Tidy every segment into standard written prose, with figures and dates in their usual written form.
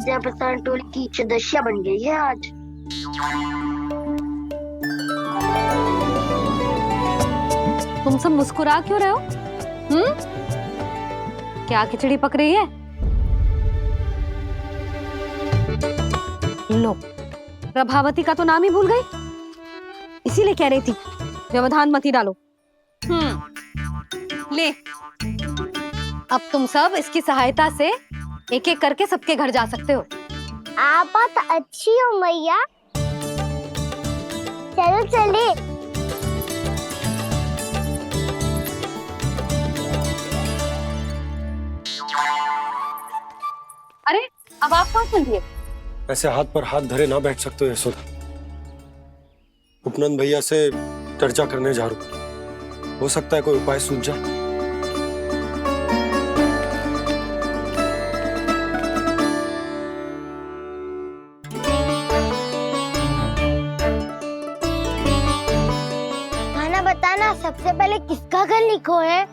प्रधान टोली की सदस्य बन गई है आज। तुम सब मुस्कुरा क्यों रहे हो? क्या खिचड़ी पक रही है? लो, प्रभावती का तो नाम ही भूल गई, इसीलिए कह रही थी व्यवधान मत ही डालो। ले, अब तुम सब इसकी सहायता से एक एक करके सबके घर जा सकते हो। आप बात अच्छी हो मैया, चलो चले। अरे अब आप कहाँ चल दिए? ऐसे हाथ पर हाथ धरे ना बैठ सकते हो यशोदा। उपनंद भैया से चर्चा करने जा रहा हूं, हो सकता है कोई उपाय सूझ जाए। खाना बताना, सबसे पहले किसका घर लिखो है?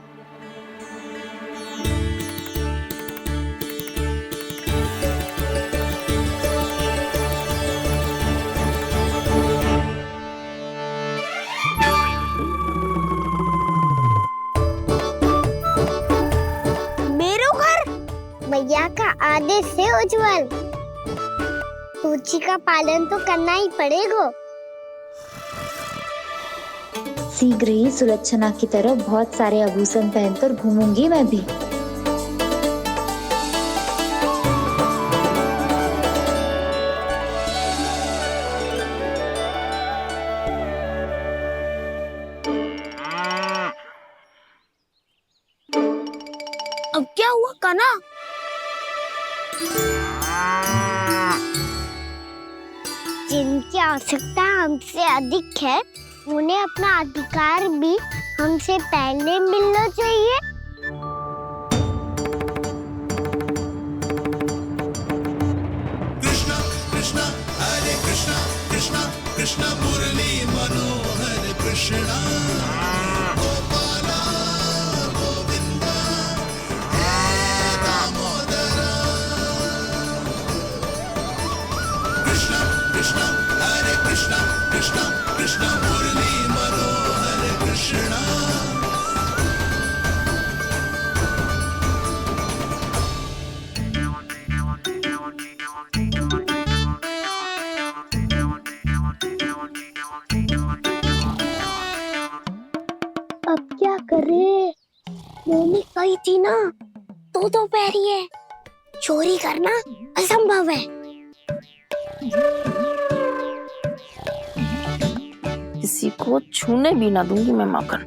भैया का आदेश से उज्जवल, सूची का पालन तो करना ही पड़ेगा। शीघ्र ही सुलक्षणा की तरह बहुत सारे आभूषण पहनकर घूमूंगी मैं भी। अब क्या हुआ काना? जिनकी आवश्यकता हमसे अधिक है, उन्हें अपना अधिकार भी हमसे पहले मिलना चाहिए। कृष्णा कृष्णा हरे कृष्णा कृष्णा कृष्णा मुरली मनोहर कृष्णा गोपाला गोविंदा हे दामोदरा। कृष्णा कृष्णा हरे कृष्णा कृष्णा कृष्णा मुरली मनोहर कृष्णा। अब क्या करे? मम्मी कही थी ना, दो पैरी है, चोरी करना असंभव है। किसी को छूने भी ना दूंगी मैं माखन।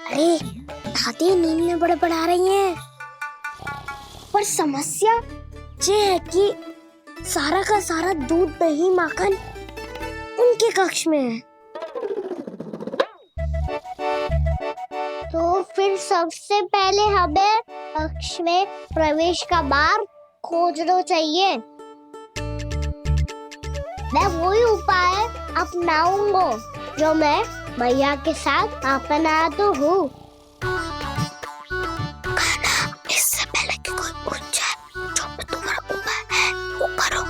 अरे दादी नींद में बड़बड़ा रही हैं, पर समस्या ये है कि सारा का सारा दूध दही माखन उनके कक्ष में है। तो फिर सबसे पहले हमें कक्ष में प्रवेश का मार्ग खोजना चाहिए। मैं वही उपाय अपनाऊंगा जो मैं भैया के साथ अपना तो हूँ। इससे पहले कि कोई पूछ जाए, जो भी तुम्हारा उपाय है वो करो।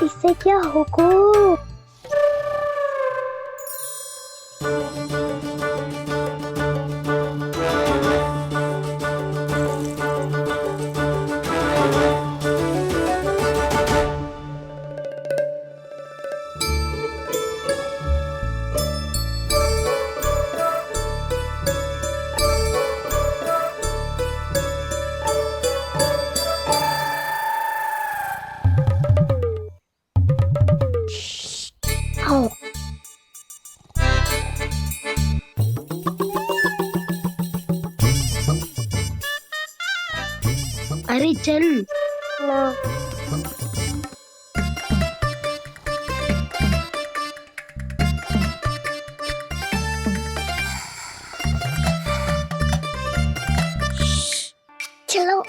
इससे क्या होगा? अरे चल ना। चलो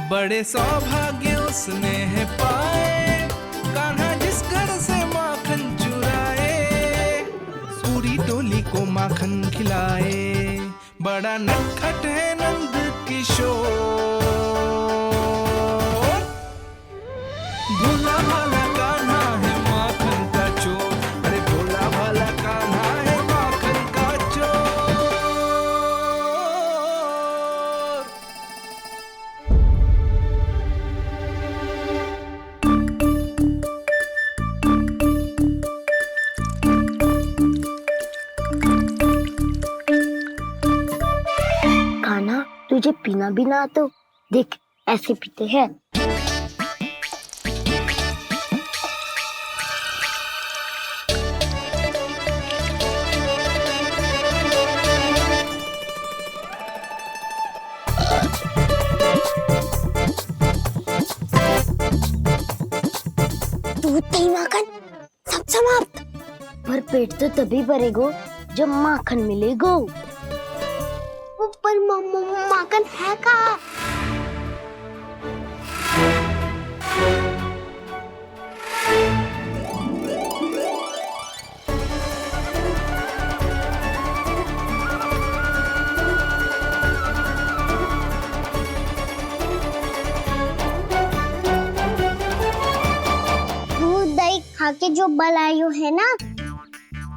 बड़े सौभाग्य उसने है पाए, कान्हा जिस घर से माखन चुराए, पूरी टोली को माखन खिलाए। बड़ा नटखट है नंद किशोर, भोला भाला कान्हा है माखन का चोर। अरे भोला भाला कान्हा है माखन का चोर। कान्हा, तुझे पीना भी ना तो देख ऐसे पीते हैं। दूध दही माखन सब समाप्त। पर पेट तो तभी भरेगो जब माखन मिलेगो। पर माखन है कहाँ? दूध दही खा के जो बलायु है ना,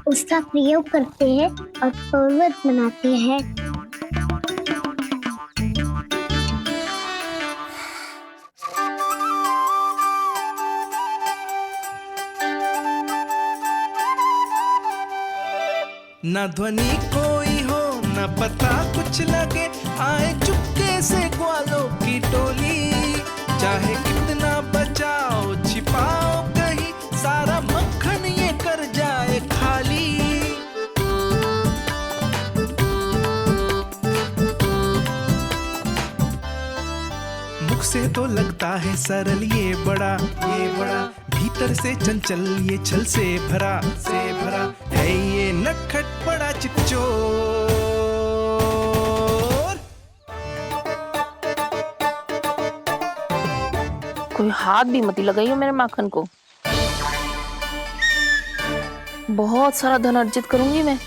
उसका प्रयोग करते हैं और पर्वत बनाते हैं। न ध्वनि कोई हो न पता कुछ लगे, आए चुपके से ग्वालों की टोली। चाहे कितना बचाओ छिपाओ कहीं, सारा मक्खन ये कर जाए खाली। मुख से तो लगता है सरल ये बड़ा भीतर से चंचल ये छल से भरा है ये नटखट बड़ा चिकचोर। कोई हाथ भी मत लगाइयो मेरे माखन को। बहुत सारा धन अर्जित करूंगी मैं,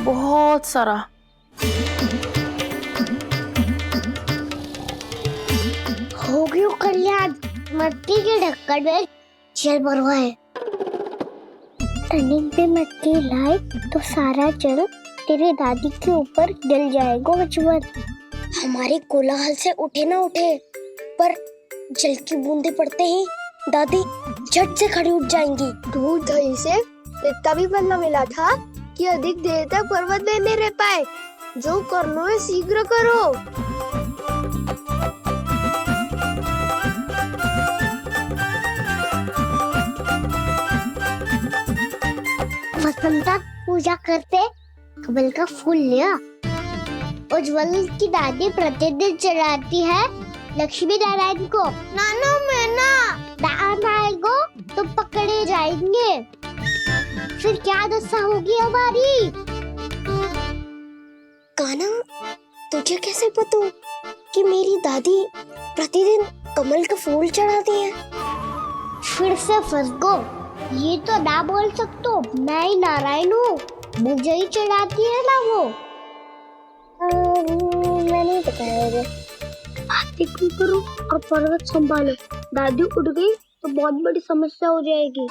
बहुत सारा। हो गयो कल्याण, मट्टी के ढक्कन में जल भरवा है। टर्निंग पे मट्टी लाए तो सारा जल तेरे दादी के ऊपर गिर जाएगा बचवन। हमारे कोलाहल से उठे ना उठे, पर जल की बूंदे पड़ते ही दादी झट से खड़ी उठ जाएंगी। दूध दही से इतना भी बदला मिला था कि अधिक देर तक पर्वत में नहीं रह पाए। जो करना है शीघ्र करो। वसंता पूजा करते कमल का फूल लिया। उज्जवल की दादी प्रतिदिन चढ़ाती है लक्ष्मी नारायण को। नाना मैं ना आएगो तो पकड़े जाएंगे। फिर क्या दशा होगी हमारी? कान्हा, तुझे कैसे पता कि मेरी दादी प्रतिदिन कमल का फूल चढ़ाती है? फिर से फंस गो। ये तो ना बोल सकते, मैं ही नारायण हूँ, मुझे ही चढ़ाती है ना वो। मैंने बताया बातें क्यों करो और पर्वत संभालो। दादी उठ गई तो बहुत बड़ी समस्या हो जाएगी।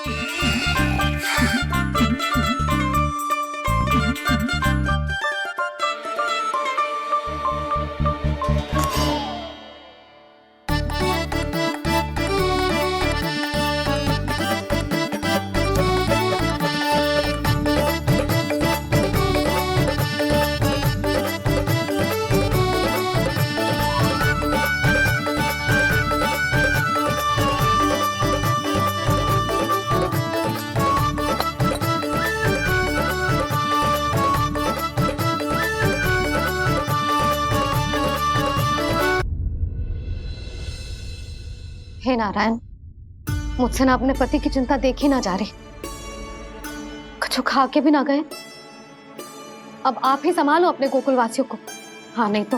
हे नारायण, मुझसे ना अपने पति की चिंता देखी ना जा रही, कुछ खा के भी ना गए। अब आप ही संभालो अपने गोकुल वासियों को, हाँ नहीं तो।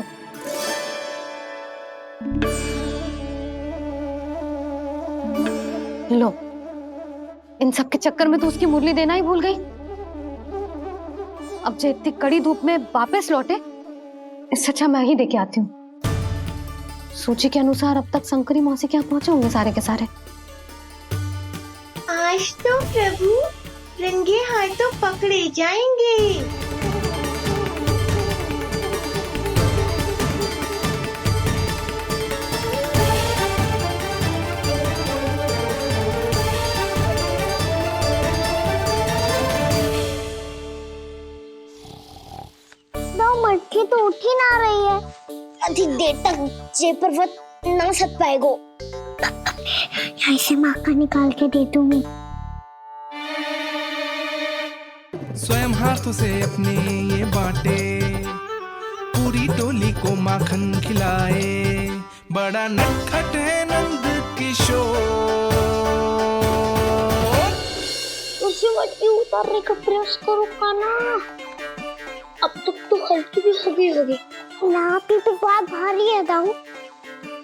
लो, इन सब के चक्कर में तो उसकी मुरली देना ही भूल गई। अब जो इतनी कड़ी धूप में वापस लौटे, इससे अच्छा मैं ही देके आती हूँ। सूची के अनुसार अब तक शंकरी मौसी के यहाँ पहुंचे होंगे सारे के सारे। आज तो प्रभु रंगे हाथों पकड़े जाएंगे। मटकी तो उठ ही ना रही है। अधिक देर तक जे पर्वत ना सक पाएगो। यहाँ से माखन निकाल के दे दूंगी। स्वयं हाथों से अपने ये बांटे, पूरी टोली को माखन खिलाए, बड़ा नटखट है नंद किशोर। उसे मटकी उतारने का प्रयास करो कान्हा। अब तक तो हल्की भी होगी। लाठी तो बहुत भारी है दाऊ।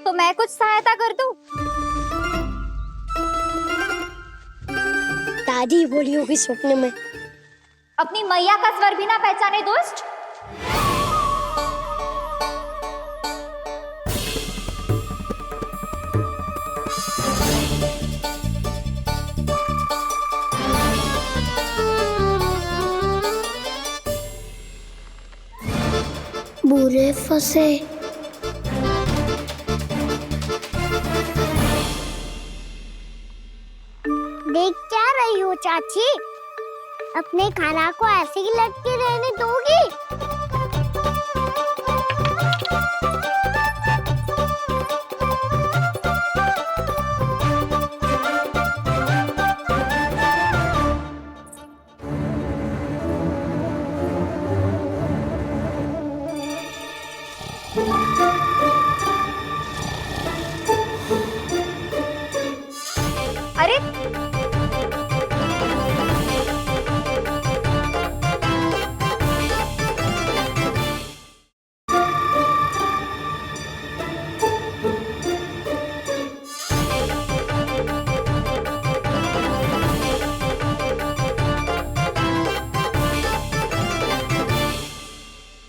तो मैं कुछ सहायता कर दूं? दादी बोली होगी सपने में। अपनी मैया का स्वर भी ना पहचाने दुष्ट। बुरे फंसे। देख क्या रही हो चाची? अपने खाना को ऐसे ही लटके रहने दोगी? अरे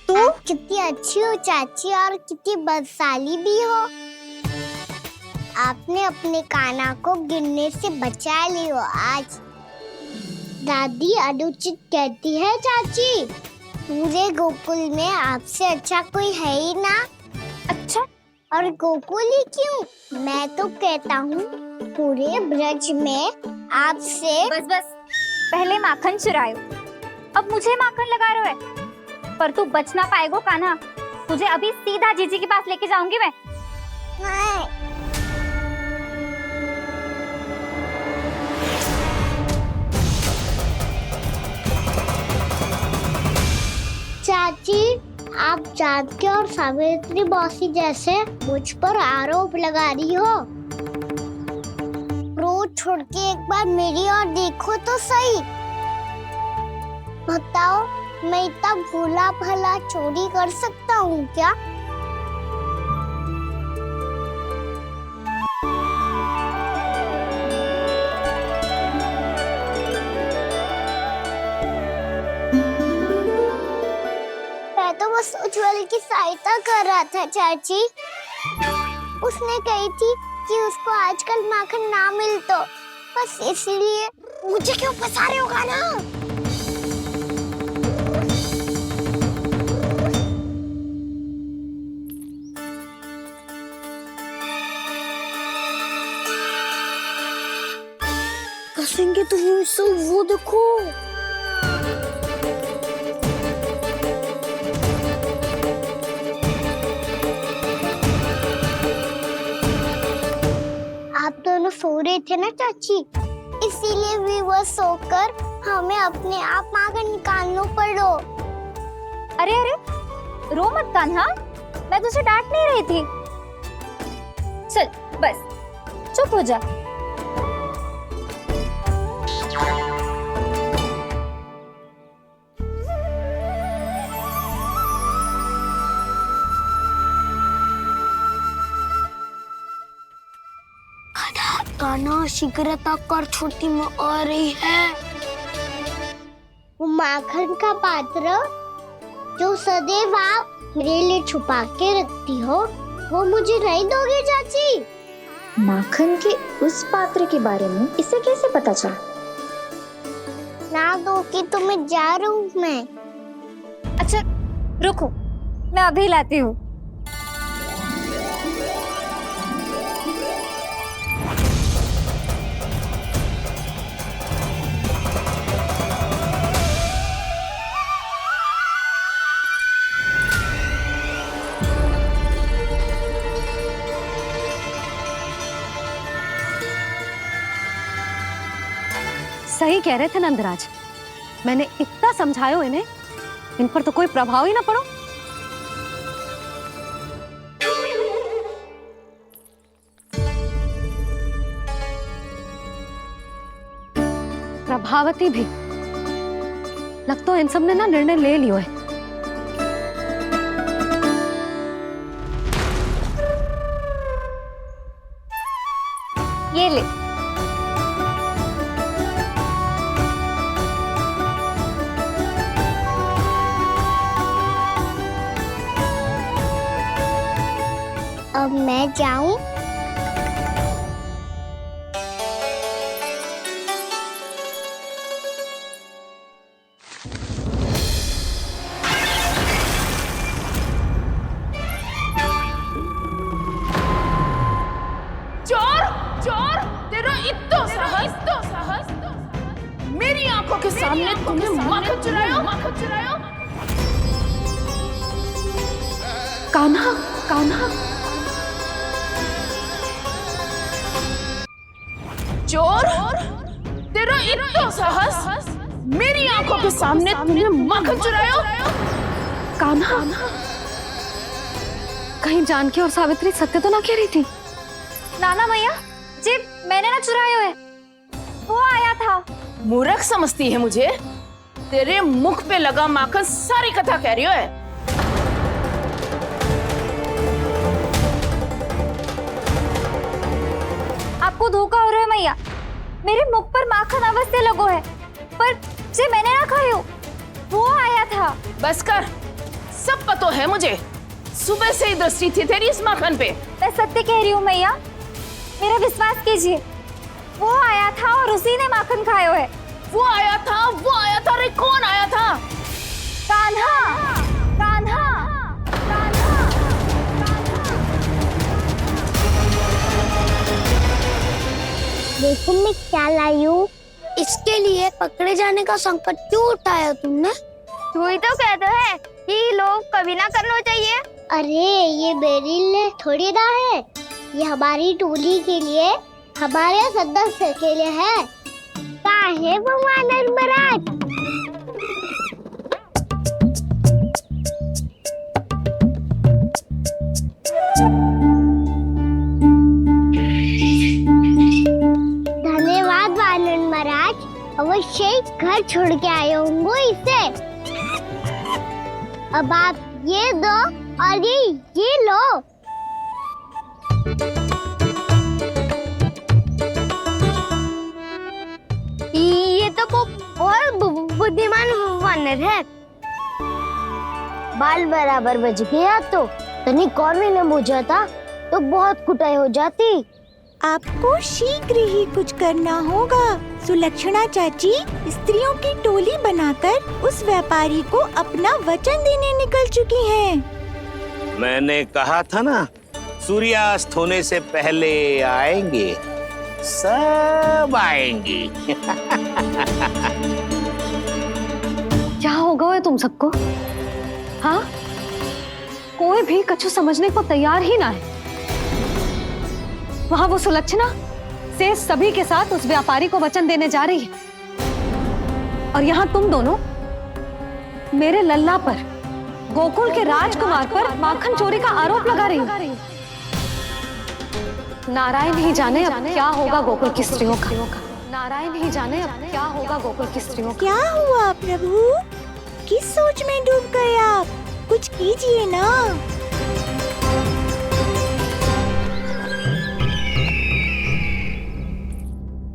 तुम कितनी अच्छी हो चाची और कितनी बदसाली भी हो। आपने अपने कान्हा को गिरने से बचा ली हो आज। दादी अनुचित कहती है चाची, पूरे गोकुल में आपसे अच्छा कोई है ही ना। अच्छा, और गोकुल ही क्यों, मैं तो कहता हूँ पूरे ब्रज में आपसे। बस बस, पहले माखन चुरायो, अब मुझे माखन लगा रहे हो। पर तू बच ना पाएगो कान्हा, तुझे अभी सीधा जीजी के पास लेके जाऊंगी मैं। नहीं। चाची, आप जानकी और सावित्री मौसी जैसे मुझ पर आरोप लगा रही हो। रोज छोड़ के एक बार मेरी ओर देखो तो सही। बताओ, मैं इतना भोला भला चोरी कर सकता हूँ क्या? मैं तो बस उज्जवल की सहायता कर रहा था चाची। उसने कही थी कि उसको आजकल माखन ना मिल तो बस इसलिए। मुझे क्यों फंसा रहे हो कान्हा? कसेंगे तो वो देखो। आप दोनों सो रहे थे ना चाची, इसीलिए विवश सोकर हमें अपने आप माखन निकालना पड़ो। अरे अरे, रो मत कान्हा, मैं तुझे डांट नहीं रही थी। चल बस, चुप हो जा। कान्हा शीघ्र तक कर छोटी माँ आ रही है। वो माखन का पात्र जो सदैव आप मेरे लिए छुपा के रखती हो, वो मुझे नहीं दोगे चाची? माखन के उस पात्र के बारे में इसे कैसे पता चला? ना दो कि तो मैं जा रहा हूँ मैं। अच्छा रुको, मैं अभी लाती हूँ। सही कह रहे थे नंदराज, मैंने इतना समझायो इन्हें, इन पर तो कोई प्रभाव ही ना पड़ो। प्रभावती भी लगता तो इन सब ने ना निर्णय ले लियो है। ये ले। अब मैं जाऊं? चोर चोर, तेरा इत्तो साहस, मेरी आंखों के सामने तुमने माखन चुरायो। कान्हा कान्हा, चोर, तेरा इतना साहस, मेरी आंखों के सामने तुमने माखन चुरायो। कान्हा, कहीं जानकी और सावित्री सत्य तो ना कह रही थी? नाना मैया जी, मैंने ना चुरायो है, वो आया था। मूर्ख समझती है मुझे? तेरे मुख पे लगा माखन सारी कथा कह रही है। आपको धोखा हो रहा है मैया, मेरे मुख पर माखन अवश्य लगो है, पर जे मैंने ना खायो, वो आया था। बस कर, सब पतो है मुझे, सुबह से ही दृष्टि थी तेरी इस माखन पे। मैं सत्य कह रही हूँ मैया, मेरा विश्वास कीजिए, वो आया था और उसी ने माखन खायो है। वो आया था, रे कौन आया था? कान्हा, कान्हा, कान्हा। देखो मैं क्या लाई हूँ। इसके लिए पकड़े जाने का संकट क्यों उठाया तुमने? तू ही तो कहते है कि लोग कभी ना करना चाहिए। अरे ये मेरे लिए थोड़ी ना है, ये हमारी टोली के लिए, हमारे सदस्य के लिए है। काहे भगवान महाराज? धन्यवाद वानर महाराज, अवश्य ही घर छोड़ के आए होंगे इसे। अब आप ये दो और ये लो। ये तो बहुत बुद्धिमान वानर है। बाल बराबर बज गया तो तनिक और भी न बुझा था तो बहुत कुटाई हो जाती। आपको शीघ्र ही कुछ करना होगा। सुलक्षणा चाची स्त्रियों की टोली बनाकर उस व्यापारी को अपना वचन देने निकल चुकी हैं। मैंने कहा था ना, सूर्यास्त होने से पहले आएंगे, सब आएंगे। क्या होगा तुम सबको? हाँ, कोई भी कछु समझने को तैयार ही ना है। वहां वो सुलक्षणा से सभी के साथ उस व्यापारी को वचन देने जा रही है, और यहाँ तुम दोनों मेरे लल्ला पर, गोकुल के राजकुमार पर माखन चोरी का आरोप लगा रही हो। नारायण ही जाने अब क्या होगा गोकुल की स्त्रियों का। नारायण ही जाने अब क्या होगा गोकुल की स्त्रियों का। क्या हुआ प्रभु? किस सोच में डूब गए आप? कुछ कीजिए ना।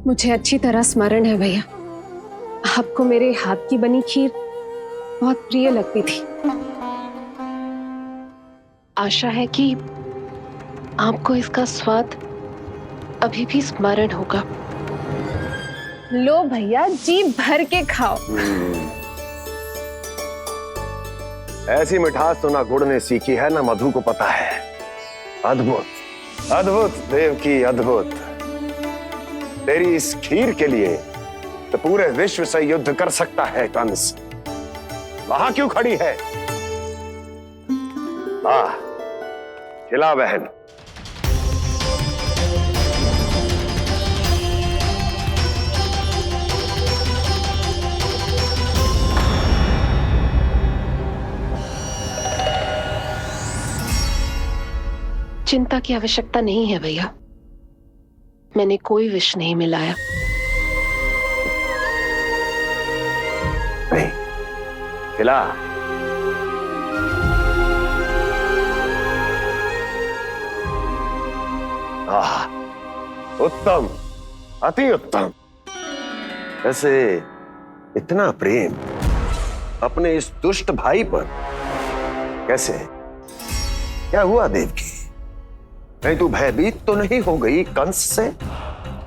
मुझे अच्छी तरह स्मरण है भैया, आपको मेरे हाथ की बनी खीर बहुत प्रिय लगती थी। आशा है कि आपको इसका स्वाद अभी भी स्मरण होगा। लो भैया, जी भर के खाओ। ऐसी मिठास तो ना गुड़ ने सीखी है ना मधु को पता है। अद्भुत अद्भुत देवकी, अद्भुत। तेरी इस खीर के लिए तो पूरे विश्व से युद्ध कर सकता है कंस। वहां क्यों खड़ी है? खिला बहन। चिंता की आवश्यकता नहीं है भैया, मैंने कोई विष नहीं मिलाया। नहीं, खिला। उत्तम, अति उत्तम। वैसे इतना प्रेम अपने इस दुष्ट भाई पर कैसे? क्या हुआ देवकी? नहीं तू भयभीत तो नहीं हो गई कंस से?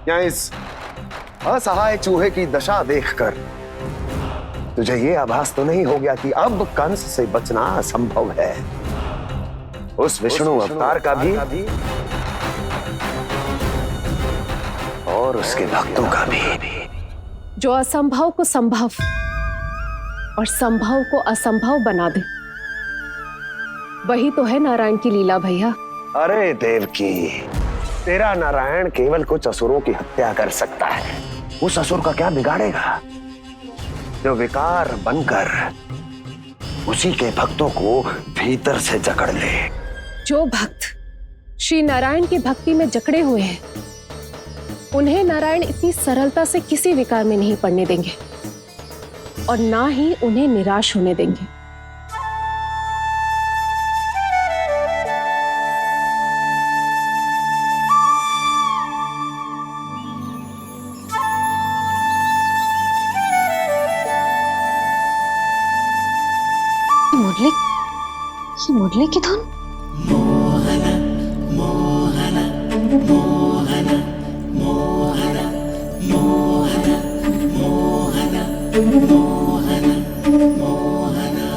या इस असहाय चूहे की दशा देखकर तुझे ये आभास तो नहीं हो गया कि अब कंस से बचना असंभव है? उस विष्णु अवतार का भी और उसके भक्तों का भी। जो असंभव को संभव और संभव को असंभव बना दे, वही तो है नारायण की लीला भैया। अरे देवकी, तेरा नारायण केवल कुछ असुरों की हत्या कर सकता है। उस असुर का क्या बिगाड़ेगा जो विकार बनकर उसी के भक्तों को भीतर से जकड़ ले। जो भक्त श्री नारायण की भक्ति में जकड़े हुए हैं, उन्हें नारायण इतनी सरलता से किसी विकार में नहीं पड़ने देंगे और ना ही उन्हें निराश होने देंगे। मुरली की धुन। मोहना मोहना मोहना मोहना मोहना मोहना मोहना मोहना।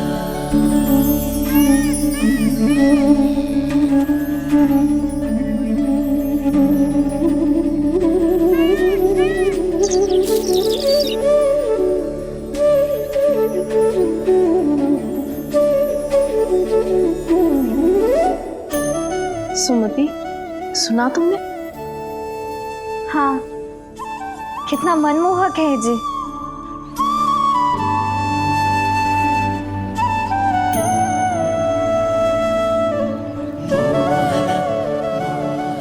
सुमति, सुना तुमने? हाँ, कितना मनमोहक है जी।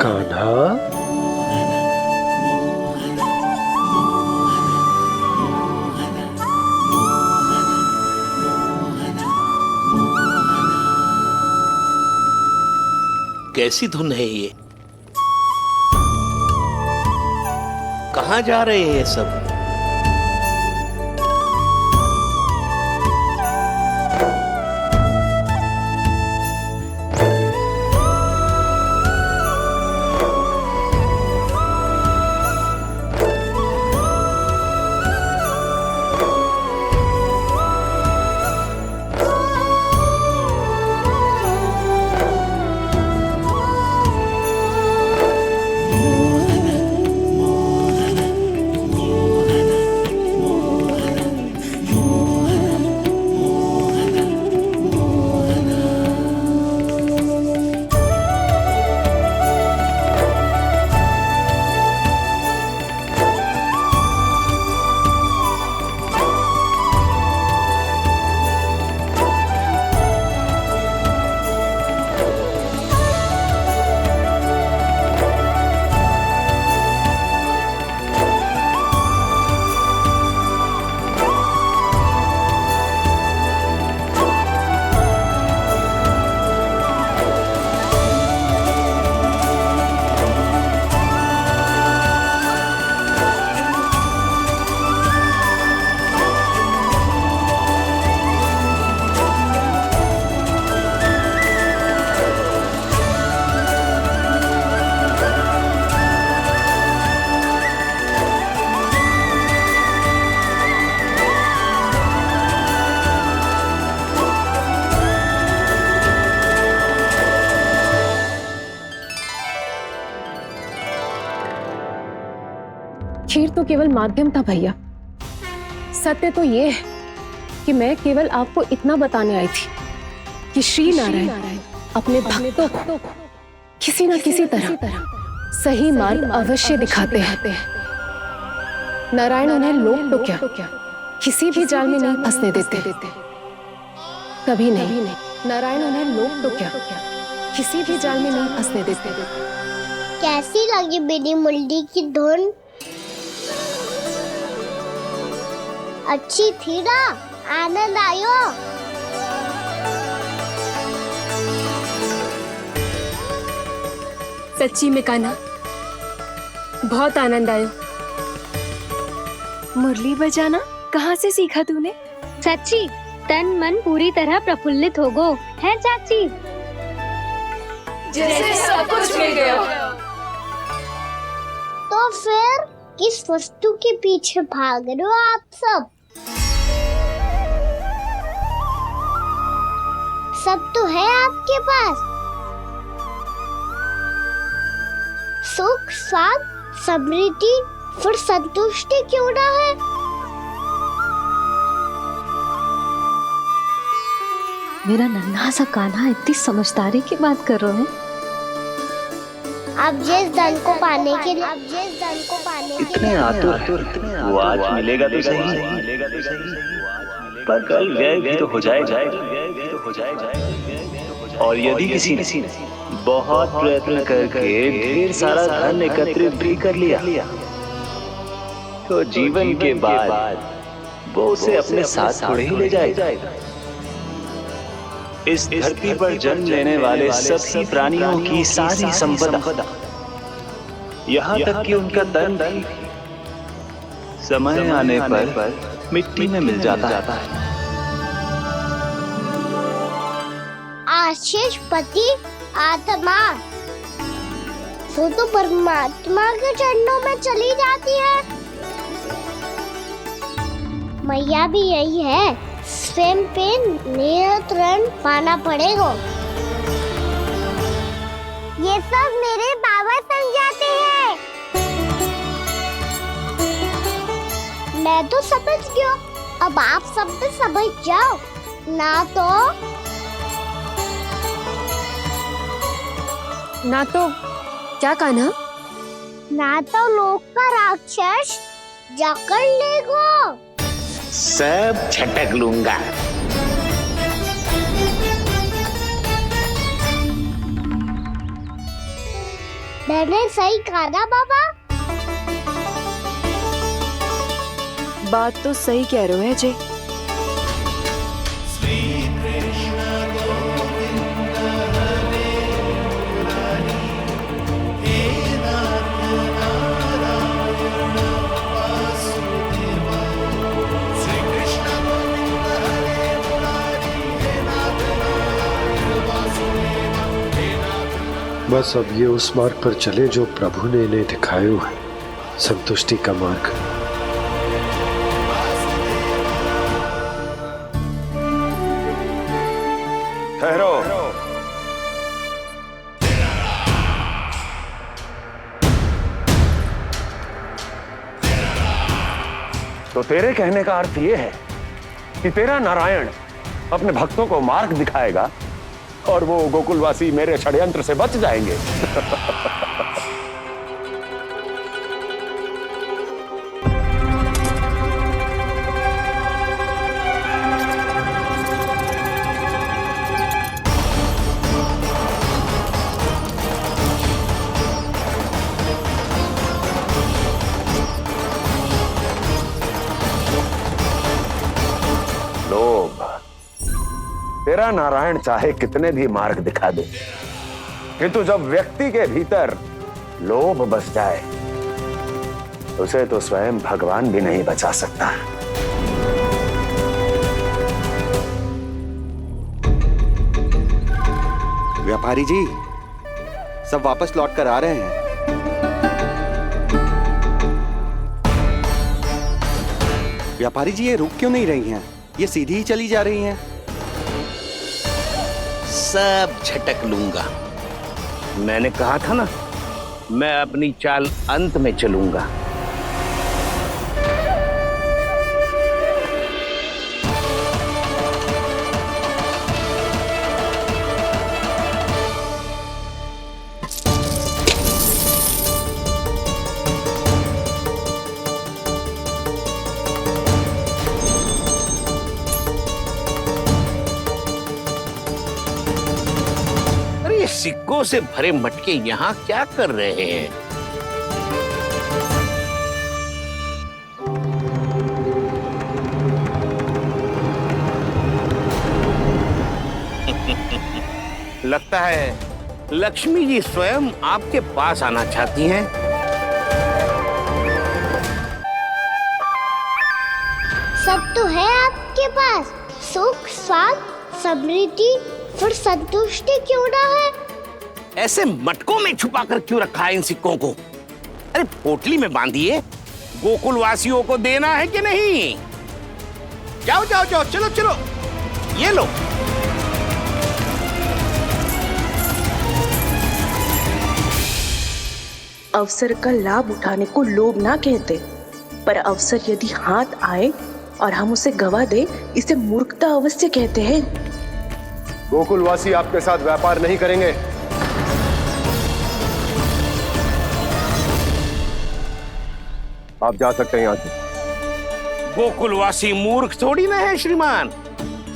कान्हा, कैसी धुन है ये? कहाँ जा रहे हैं ये सब? तो केवल माध्यम था भैया। सत्य तो ये है कि मैं केवल आपको इतना बताने आई थी कि श्री नारायण अपने भक्तों को किसी न किसी तरह सही मार्ग अवश्य दिखाते हैं। नारायण उन्हें लोक तो क्या किसी भी जाल में नहीं फंसने देते, कभी नहीं। नारायण उन्हें लोक तो क्या किसी भी जाल में नहीं फंसने देते। कैसी लगी मेरी मुंडी की धुन? अच्छी थी ना? आनंद आयो? सच्ची में कान्हा, बहुत आनंद आया। मुरली बजाना कहाँ से सीखा तूने? सच्ची तन मन पूरी तरह प्रफुल्लित हो गो है चाची। जैसे सब कुछ मिल गया। तो फिर किस वस्तु के पीछे भाग रहे हो आप सब? सब तो है आपके पास। सुख, स्वाद, समृद्धि, फिर संतुष्टि क्यों ना है? मेरा नन्हा सा कान्हा इतनी समझदारी की बात कर रहे हैं। अब जिस धन को पाने के लिए इतने आतुर, वो आज मिलेगा तो सही, पर कल व्यय भी तो हो जाएगा। और यदि किसी ने बहुत प्रयत्न करके ढेर सारा धन एकत्रित भी कर लिया, तो जीवन के बाद वो उसे अपने साथ थोड़े ही ले जाएगा। इस धरती पर जन्म लेने वाले सभी प्राणियों की सारी संपदा, यहाँ तक कि उनका तन भी समय आने पर मिट्टी में मिल जाता है। आशीष पति आत्मा वो तो परमात्मा के चरणों में चली जाती है। मैया भी यही है, स्वयं पे नियंत्रण पाना पड़ेगा। ये सब मेरे बाबा समझाते हैं। मैं तो समझ गया, अब आप सब भी समझ जाओ ना तो क्या कान्हा? ना तो लोक का राक्षस जकड़ लेगो। सब झटक लूंगा। मैंने सही कहा ना बाबा? बात तो सही कह रहे हो अजय। बस अब ये उस मार्ग पर चले जो प्रभु ने इन्हें दिखाया है, संतुष्टि का मार्ग। ठहरो। तो तेरे कहने का अर्थ ये है कि तेरा नारायण अपने भक्तों को मार्ग दिखाएगा और वो गोकुलवासी मेरे षड्यंत्र से बच जाएंगे। लोभ, तेरा नारायण चाहे कितने भी मार्ग दिखा दे, किंतु जब व्यक्ति के भीतर लोभ बस जाए, उसे तो स्वयं भगवान भी नहीं बचा सकता। व्यापारी जी सब वापस लौट कर आ रहे हैं। व्यापारी जी ये रुक क्यों नहीं रही हैं? ये सीधी ही चली जा रही हैं। सब झटक लूंगा। मैंने कहा था ना, मैं अपनी चाल अंत में चलूंगा। सिक्कों से भरे मटके यहाँ क्या कर रहे हैं? लगता है लक्ष्मी जी स्वयं आपके पास आना चाहती हैं। सब तो है आपके पास, सुख, स्वाद, समृद्धि, फिर संतुष्टि क्यों ना है? ऐसे मटकों में छुपा कर क्यों रखा है इन सिक्कों को? अरे पोटली में बांधिए, गोकुल वासियों को देना है कि नहीं? जाओ जाओ जाओ, चलो चलो, ये लो। अवसर का लाभ उठाने को लोभ ना कहते, पर अवसर यदि हाथ आए और हम उसे गवा दे, इसे मूर्खता अवश्य कहते हैं। गोकुलवासी आपके साथ व्यापार नहीं करेंगे। आप जा सकते हैं यहाँ से। गोकुलवासी मूर्ख थोड़ी ना है श्रीमान,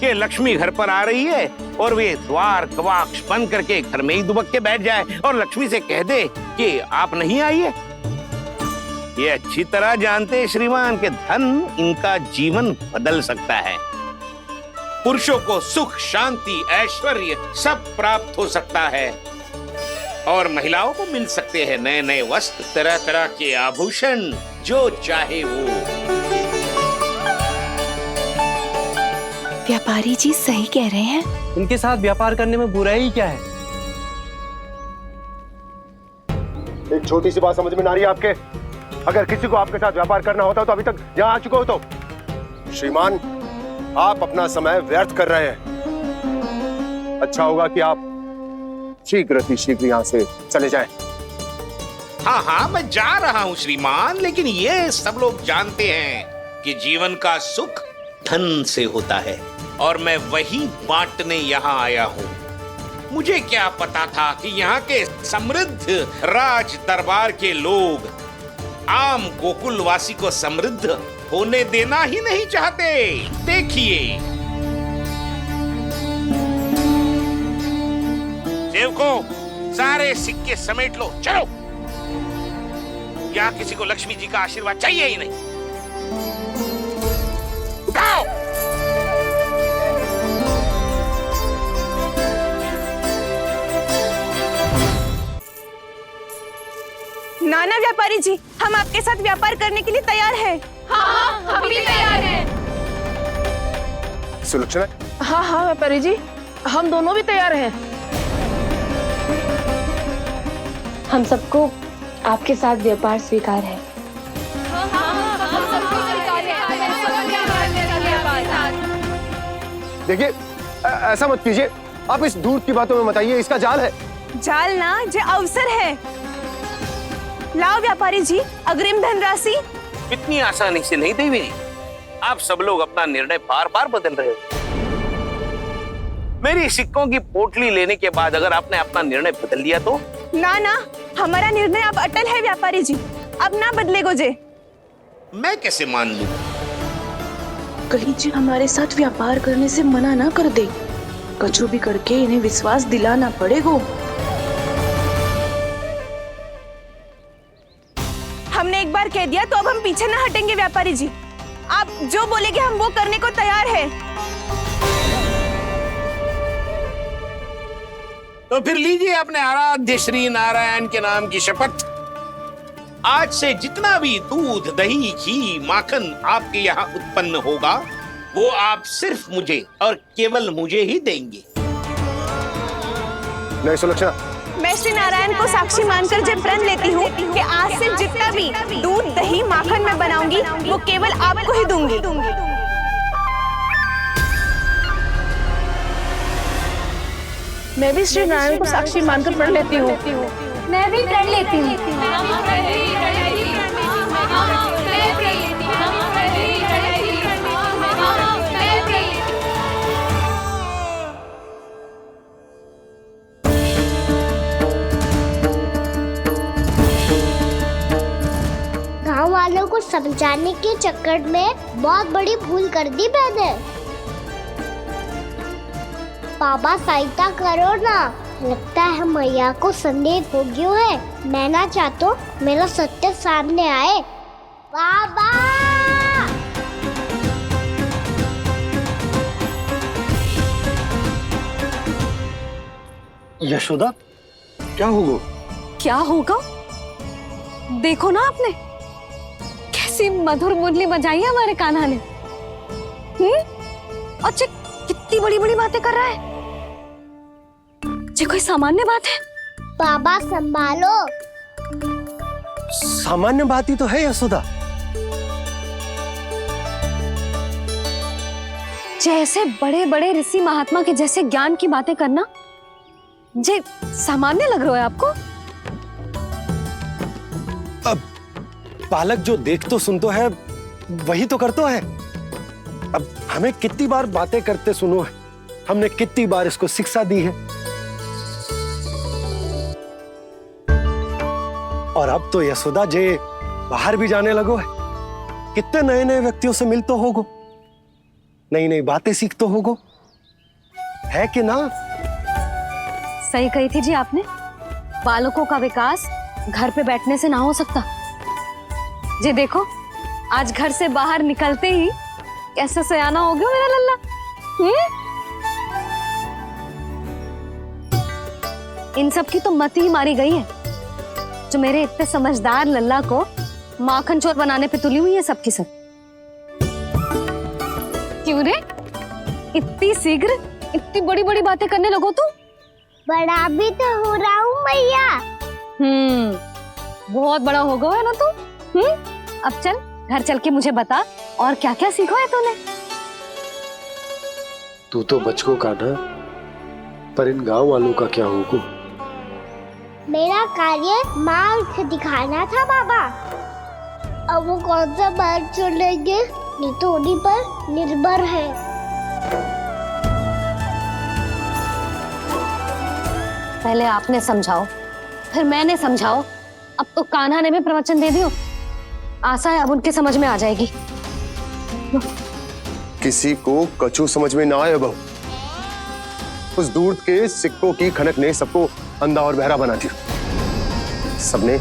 कि लक्ष्मी घर पर आ रही है और वे द्वार कवाक्ष बंद करके घर में ही दुबक के बैठ जाए और लक्ष्मी से कह दे कि आप नहीं आइए। ये अच्छी तरह जानते हैं श्रीमान कि धन इनका जीवन बदल सकता है। पुरुषों को सुख, शांति, ऐश्वर्य सब प्राप्त हो सकता है और महिलाओं को मिल सकते हैं नए नए वस्त्र, तरह तरह के आभूषण, जो चाहे वो। व्यापारी जी सही कह रहे हैं। इनके साथ व्यापार करने में बुराई क्या है? एक छोटी सी बात समझ में ना रही है आपके? अगर किसी को आपके साथ व्यापार करना होता तो अभी तक यहाँ आ चुके हो। तो श्रीमान, आप अपना समय व्यर्थ कर रहे हैं। अच्छा होगा कि आप शीघ्र ही शीघ्र यहाँ से चले जाएं। हाँ हाँ, मैं जा रहा हूँ श्रीमान, लेकिन ये सब लोग जानते हैं कि जीवन का सुख धन से होता है और मैं वही बांटने यहाँ आया हूँ। मुझे क्या पता था कि यहाँ के समृद्ध राज दरबार के लोग आम गोकुलवासी को समृद्ध होने देना ही नहीं चाहते। देखिए, सेवकों, सारे सिक्के समेट लो, चलो। यहाँ किसी को लक्ष्मी जी का आशीर्वाद चाहिए ही नहीं। उठाओ। नाना व्यापारी जी, हम आपके साथ व्यापार करने के लिए तैयार हैं। हाँ, हम भी तैयार हैं। सुलक्षणा? हाँ हाँ व्यापारी जी, हम दोनों भी तैयार हैं। हम सबको आपके साथ व्यापार स्वीकार है। देखिए, ऐसा मत कीजिए। आप इस दूध की बातों में मत आइए, इसका जाल है। जाल ना, जो अवसर है। लाओ व्यापारी जी, अग्रिम धनराशि। इतनी आसानी से नहीं देवी जी। आप सब लोग अपना निर्णय बार बार बदल रहे हो। मेरी सिक्कों की पोटली लेने के बाद अगर आपने अपना निर्णय बदल दिया तो? ना ना, हमारा निर्णय अब अटल है व्यापारी जी, अब ना बदलेगो जे। मैं कैसे मान लूं? कली जी हमारे साथ व्यापार करने से मना ना कर दे। कछु भी करके इन्हें विश्वास दिलाना पड़ेगा। हमने एक बार कह दिया तो अब हम पीछे ना हटेंगे व्यापारी जी। आप जो बोलेंगे हम वो करने को तैयार है। तो फिर लीजिए अपने आराध्य श्री नारायण के नाम की शपथ। आज से जितना भी दूध, दही, घी, माखन आपके यहाँ उत्पन्न होगा, वो आप सिर्फ मुझे और केवल मुझे ही देंगे। नहीं सुलक्षणा, मैं श्री नारायण को साक्षी मानकर जब प्रण लेती हूँ कि आज से जितना भी दूध, दही, माखन मैं बनाऊंगी वो केवल आपको ही दूंगी। मैं भी श्री नारायण को साक्षी मानकर प्रण लेती हूँ। मैं भी प्रण लेती हूँ। गांव वालों को समझाने के चक्कर में बहुत बड़ी भूल कर दी मैंने। बाबा सहायता करो ना, लगता है मैया को संदेह हो गयो है। मैं ना चाहतो मेरा सत्य सामने आए। बाबा! यशोदा, क्या होगा? क्या होगा? देखो ना आपने कैसी मधुर मुरली बजाई है हमारे कान्हा ने। अच्छा, कितनी बड़ी बड़ी बातें कर रहा है। ये कोई सामान्य बात है? बाबा संभालो। सामान्य बात ही तो है यशोदा। जैसे बड़े बड़े ऋषि महात्मा के जैसे ज्ञान की बातें करना जे सामान्य लग रहा है आपको? अब बालक जो देख तो सुन तो है वही तो करतो है। अब हमें कितनी बार बातें करते सुनो है, हमने कितनी बार इसको शिक्षा दी है। और अब तो यशोदा जे बाहर भी जाने लगो है, कितने नए नए व्यक्तियों से मिल तो होगो, नई नई बातें सीख तो होगो, है कि ना? सही कही थी जी आपने। बालकों का विकास घर पे बैठने से ना हो सकता। जी देखो, आज घर से बाहर निकलते ही कैसे सयाना हो गया मेरा लल्ला। इन सब की तो मत ही मारी गई है, जो मेरे इतने समझदार लल्ला को माखन चोर बनाने पे तुली हुई है सबकी सब। क्यों रे, इतनी शीघ्र इतनी बड़ी बड़ी बातें करने लगो तू? बड़ा भी तो हो रहा हूँ मैया। बहुत बड़ा हो गया है ना तू। अब चल घर चल के मुझे बता और क्या क्या सीखा है तूने। तू तो बचको कान्हा, पर इन गांव वालों का क्या होगा? मेरा कार्य मार्ग दिखाना था बाबा। अब वो कौन सा मार्ग चुनेंगे, ये तो उन्हीं पर निर्भर है। पहले आपने समझाओ, फिर मैंने समझाओ, अब तो कान्हा ने भी प्रवचन दे दियो। आशा है अब उनके समझ में आ जाएगी। किसी को कछु समझ में ना आए बहू। उस दूध के सिक्कों की खनक ने सबको अंधा और बहरा बना दिया। सबने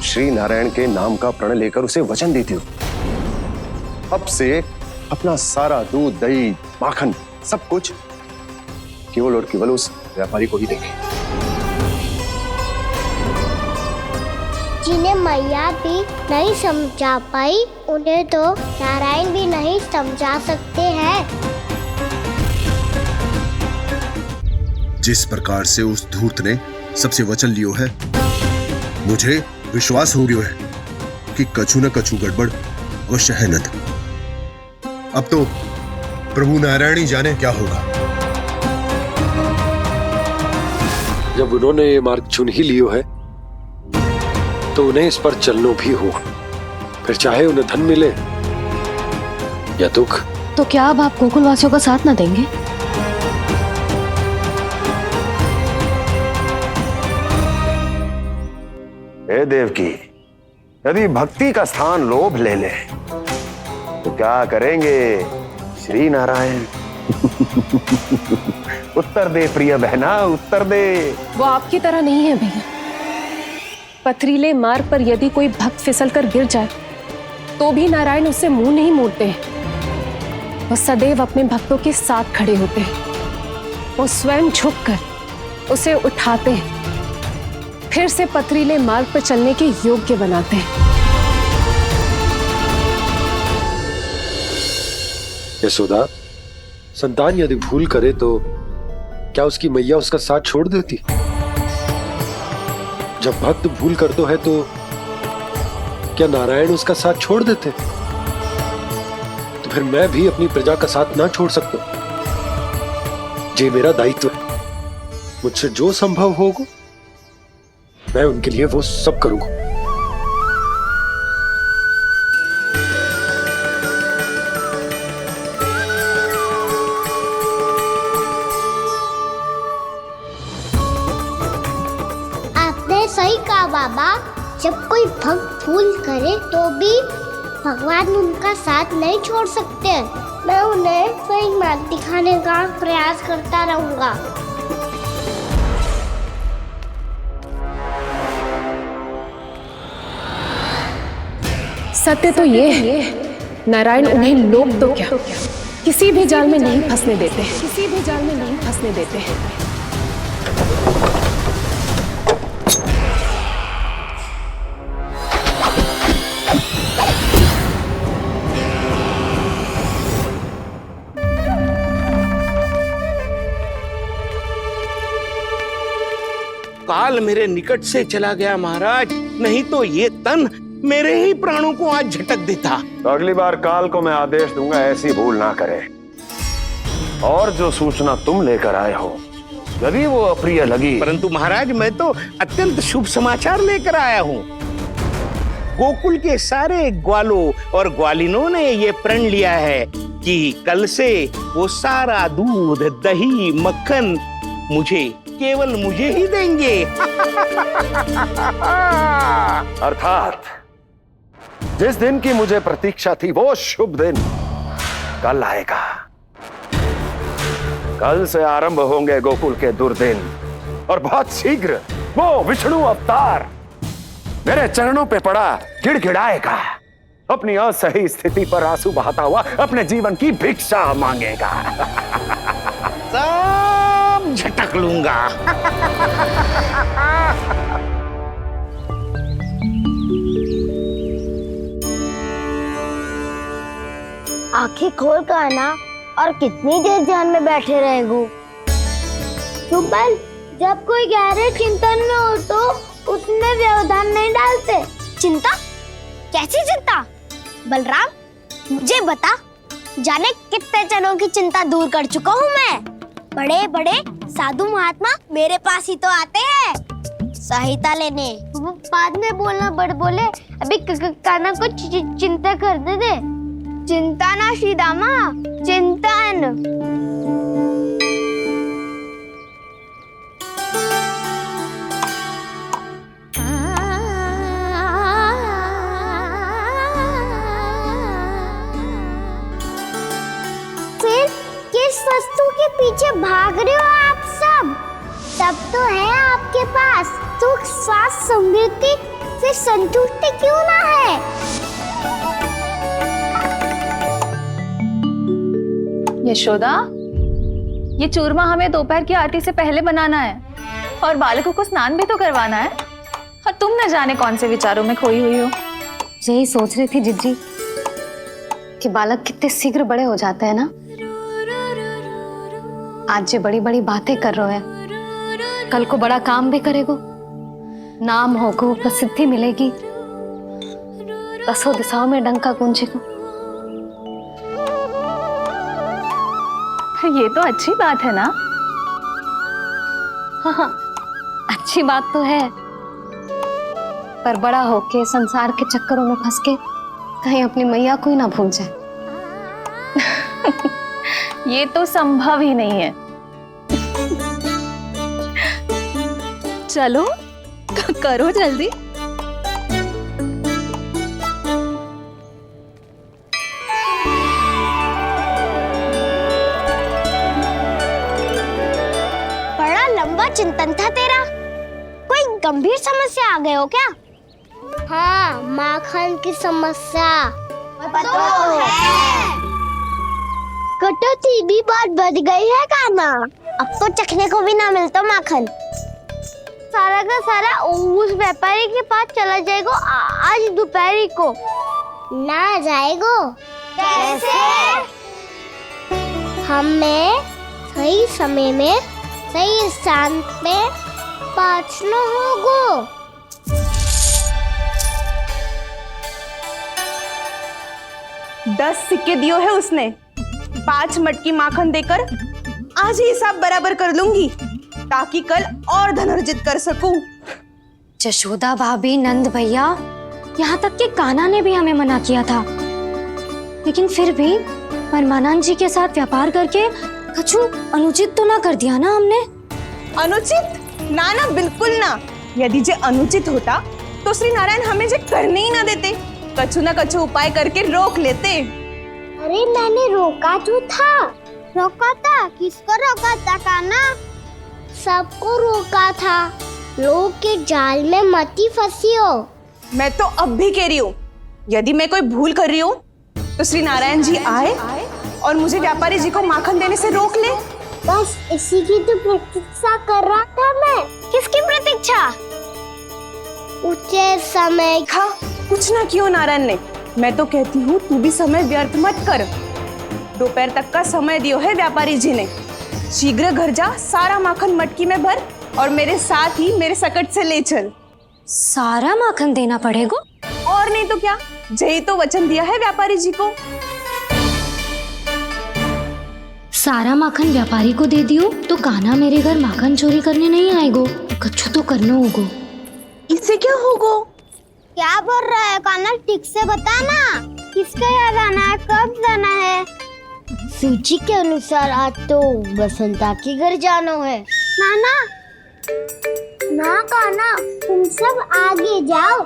श्री नारायण के नाम का प्रण लेकर उसे वचन दी थी। अब से अपना सारा दूध, दही, माखन सब कुछ केवल और केवल उस व्यापारी को ही देंगे। जिन्हें मैया भी नहीं समझा पाई, उन्हें तो नारायण भी नहीं समझा सकते हैं। जिस प्रकार से उस धूर्त ने सबसे वचन लियो है, मुझे विश्वास हो गयो है कि कछु न कछु गड़बड़ अवश्य है नंद। अब तो प्रभु नारायण ही जाने क्या होगा। जब उन्होंने ये मार्ग चुन ही लियो है तो उन्हें इस पर चलना भी हो, फिर चाहे उन्हें धन मिले या दुख। तो क्या अब आप गोकुलवासियों का साथ ना देंगे? हे देवकी, यदि भक्ति का स्थान लोभ ले ले तो क्या करेंगे श्री नारायण? उत्तर दे प्रिय बहना, उत्तर दे। वो आपकी तरह नहीं है भैया। पथरीले मार्ग पर यदि कोई भक्त फिसलकर गिर जाए तो भी नारायण उससे मुंह नहीं मोड़ते हैं। वो सदैव अपने भक्तों के साथ खड़े होते हैं। वो स्वयं झुककर उसे उठाते हैं, फिर से पथरीले मार्ग पर चलने के योग्य बनाते हैं। यशोदा, संतान यदि भूल करे तो क्या उसकी मैया उसका साथ छोड़ देती? जब भक्त भूल करता है तो क्या नारायण उसका साथ छोड़ देते? तो फिर मैं भी अपनी प्रजा का साथ ना छोड़ सकता। ये मेरा दायित्व है। मुझसे जो संभव होगा मैं उनके लिए वो सब करूंगा। सही कहा बाबा। जब कोई भक्त भूल करे तो भी भगवान उनका साथ नहीं छोड़ सकते। मैं उन्हें सही मार्ग दिखाने का प्रयास करता रहूंगा। सत्य तो ये है, नारायण उन्हें लोग तो क्या किसी भी जाल में नहीं फंसने देते, किसी भी जाल में नहीं फंसने देते हैं। काल मेरे निकट से चला गया महाराज, नहीं तो ये तन मेरे ही प्राणों को आज झटक देता। तो अगली बार काल को मैं आदेश दूंगा ऐसी भूल ना करे। और जो सूचना तुम लेकर आए हो यदि वो अप्रिय लगी, परंतु महाराज मैं तो अत्यंत शुभ समाचार लेकर आया हूँ। गोकुल के सारे ग्वालों और ग्वालिनों ने ये प्रण लिया है कि कल से वो सारा दूध, दही, मक्खन मुझे, केवल मुझे ही देंगे। अर्थात जिस दिन की मुझे प्रतीक्षा थी वो शुभ दिन कल आएगा। कल से आरंभ होंगे गोकुल के दुर्दिन और बहुत शीघ्र वो विष्णु अवतार मेरे चरणों पे पड़ा गिड़गिड़ाएगा, अपनी असही स्थिति पर आंसू बहाता हुआ अपने जीवन की भिक्षा मांगेगा। सब झटक लूंगा। आंखें खोल कर आना और कितनी देर ध्यान में बैठे रहेगो। सुबल, जब कोई गहरे चिंतन में हो तो उसमें व्यवधान नहीं डालते। चिंता? कैसी चिंता? बलराम मुझे बता, जाने कितने जनों की चिंता दूर कर चुका हूँ मैं। बड़े बड़े साधु महात्मा मेरे पास ही तो आते हैं सहायता लेने। बाद में बोलना बड़ बोले, अभी काना को चिंता करने दे। चिंता ना श्री दामा, चिंतन। फिर किस वस्तु के पीछे भाग रहे हो आप सब? सब तो है आपके पास, सुख, स्वास्थ्य, समृद्धि, फिर संतुष्टि क्यों ना है? यशोदा, ये चूरमा हमें दोपहर की आरती से पहले बनाना है और बालकों को स्नान भी तो करवाना है, और तुम न जाने कौन से विचारों में खोई हुई हो। यही सोच रही थी जिज्जी कि बालक कितने शीघ्र बड़े हो जाते हैं ना। आज ये बड़ी बड़ी बातें कर रहे हैं, कल को बड़ा काम भी करेगो, नाम होगो, प्रसिद्धि मिलेगी, दसों दिशाओं में डंका गूंजेगो। ये तो अच्छी बात है ना? हाँ, अच्छी बात तो है, पर बड़ा होके संसार के चक्करों में फंस के कहीं अपनी मैया को ही ना भूल जाए। ये तो संभव ही नहीं है। चलो करो जल्दी। बड़ा लंबा चिंतन था तेरा, कोई गंभीर समस्या आ गए हो क्या? हाँ, माखन की समस्या तो है। कटौती भी बहुत बढ़ गई है काना, अब तो चखने को भी ना मिलता माखन। सारा का सारा उस व्यापारी के पास चला जाएगा आज दोपहर को। ना जाएगो? कैसे? हमें सही समय में सही स्थान पे पहुंचना होगा। दस सिक्के दियो है उसने, 5 मटकी माखन देकर आज ही हिसाब बराबर कर लूंगी ताकि कल और धन अर्जित कर सकूं। यशोदा भाभी, नंद भैया, यहाँ तक कि कान्हा ने भी हमें मना किया था, लेकिन फिर भी परमानंद जी के साथ व्यापार करके कछु अनुचित तो ना कर दिया ना हमने? अनुचित? ना ना, बिल्कुल ना। यदि जे अनुचित होता तो श्री नारायण हमें जे करने ही ना देते, कछु ना कछु उपाय करके रोक लेते। अरे मैंने रोका तो था। रोका था? किसको रोका था कान्हा? सबको रोका था। लोग के जाल में मत ही फंसी हो। मैं तो अब भी कह रही हूँ, यदि मैं कोई भूल कर रही हूँ तो श्री नारायण जी आए और मुझे व्यापारी जी को माखन देने से रोक ले। बस इसी की तो प्रतीक्षा कर रहा था मैं। किसकी प्रतीक्षा? उचित समय का कुछ ना क्यों नारायण ने, मैं तो कहती हूँ तू भी समय व्यर्थ मत कर। दोपहर तक का समय दियो है व्यापारी जी ने। शीघ्र घर जा, सारा माखन मटकी में भर और मेरे साथ ही मेरे सकट से ले चल। सारा माखन देना पड़ेगा? और नहीं तो क्या, यही तो वचन दिया है व्यापारी जी को। सारा माखन व्यापारी को दे दियो तो कान्हा मेरे घर माखन चोरी करने नहीं आएगो। कुछ तो करना होगा। इससे क्या होगा? क्या बोल रहा है कान्हा? ठीक से बता ना, किसका याद आना है, कब जाना है? सूची के अनुसार आज तो बसंता के घर जाना है। नाना ना कान्हा, तुम सब आगे जाओ।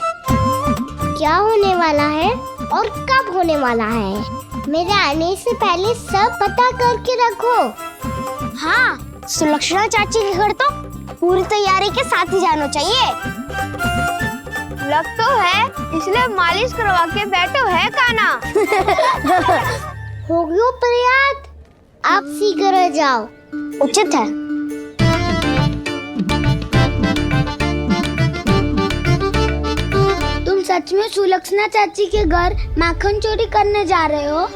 क्या होने वाला है और कब होने वाला है, मेरे आने से पहले सब पता करके रखो। हाँ, सुलक्षणा चाची के घर तो पूरी तैयारी के साथ ही जाना चाहिए। लग तो है, इसलिए मालिश करवा के बैठो है कान्हा। हो गयो प्रयास, आप शीघ्र जाओ, उचित है। तुम सच में सुलक्षणा चाची के घर माखन चोरी करने जा रहे हो?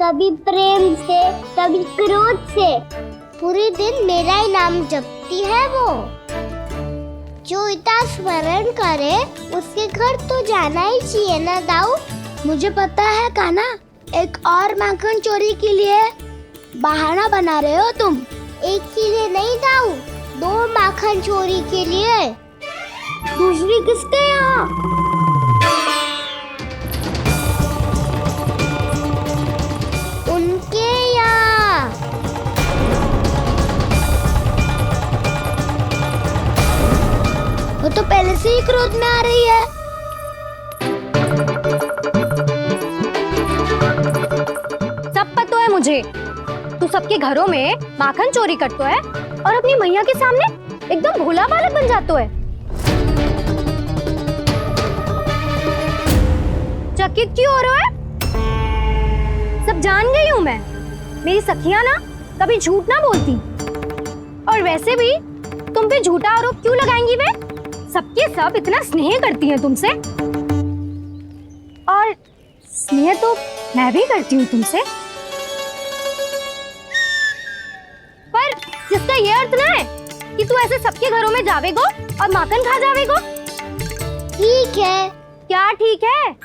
कभी प्रेम से, कभी क्रोध से, पूरे दिन मेरा ही नाम जपती है वो। जो इतना स्मरण करे उसके घर तो जाना ही चाहिए ना दाऊ। मुझे पता है कान्हा, एक और माखन चोरी के लिए बहाना बना रहे हो तुम। एक के लिए नहीं दाऊ, 2 माखन चोरी के लिए। दूसरी किसके यहाँ? उनके यहाँ। वो तो पहले से ही क्रोध में आ रही है। सब पता है मुझे, तू सबके घरों में माखन चोरी करता है और अपनी मैया के सामने एकदम भोला बालक बन जाता है। चकित क्यों हो रहा है? सब जान गई हूँ मैं। मेरी सखियां ना कभी झूठ ना बोलती, और वैसे भी तुम पे झूठा आरोप क्यों लगाएंगी वे? सबके सब इतना स्नेह करती हैं तुमसे, और स्नेह तो मैं भी करती हूँ तुमसे, पर जिसका ये अर्थ ना है कि तू ऐसे सबके घरों में जावेगो और माखन खा जावेगो। ठीक है। क्या ठीक है?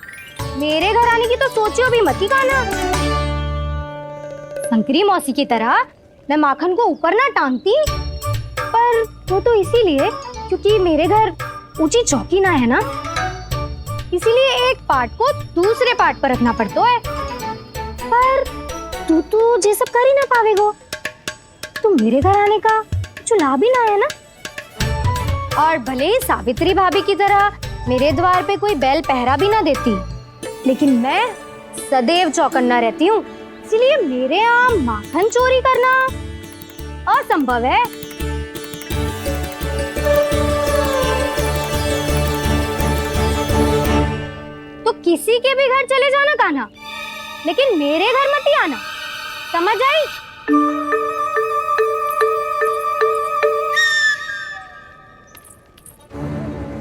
मेरे घर आने की तो सोचियो भी मत ही कान्हा। शंकरी मौसी की तरह मैं माखन को ऊपर ना टांगती, पर वो तो इसीलिए क्योंकि मेरे घर ऊंची चौकी ना है ना, इसीलिए एक पार्ट को दूसरे पार्ट पर रखना पड़ता है। पर तू तो ये सब कर ही ना पावेगो, तो मेरे घर आने का कुछ लाभ ही ना है ना। और भले ही सावित्री भाभी की तरह मेरे द्वार पे कोई बैल पहरा भी ना देती, लेकिन मैं सदैव चौकन्ना रहती हूँ, इसलिए मेरे यहाँ माखन चोरी करना असंभव है। तो किसी के भी घर चले जाना कान्हा, लेकिन मेरे घर मत ही आना, समझ आई?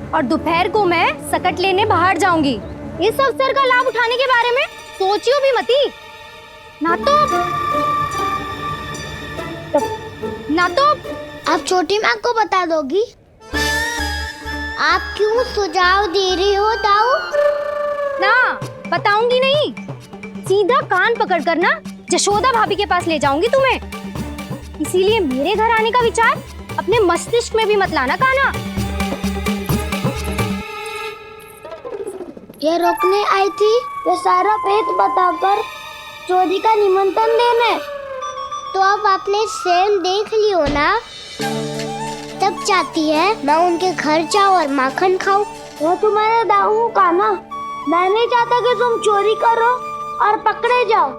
और दोपहर को मैं सकट लेने बाहर जाऊंगी। इस अवसर का लाभ उठाने के बारे में सोचियो भी मती, ना तो आप छोटी माँ को बता दोगी? आप क्यों सुझाव दे रही हो दाऊ? ना, बताऊंगी नहीं। सीधा कान पकड़ कर ना जशोदा भाभी के पास ले जाऊंगी तुम्हें। इसीलिए मेरे घर आने का विचार अपने मस्तिष्क में भी मत लाना कान्हा। ये रोकने आई थी ये सारा भेद बताकर चोरी का निमंत्रण देने, तो अब आपने स्वयं देख लियो ना। तब चाहती है मैं उनके घर जाऊँ और माखन खाऊं। वो तुम्हारा दाऊ कान्हा, मैं नहीं चाहता कि तुम चोरी करो और पकड़े जाओ।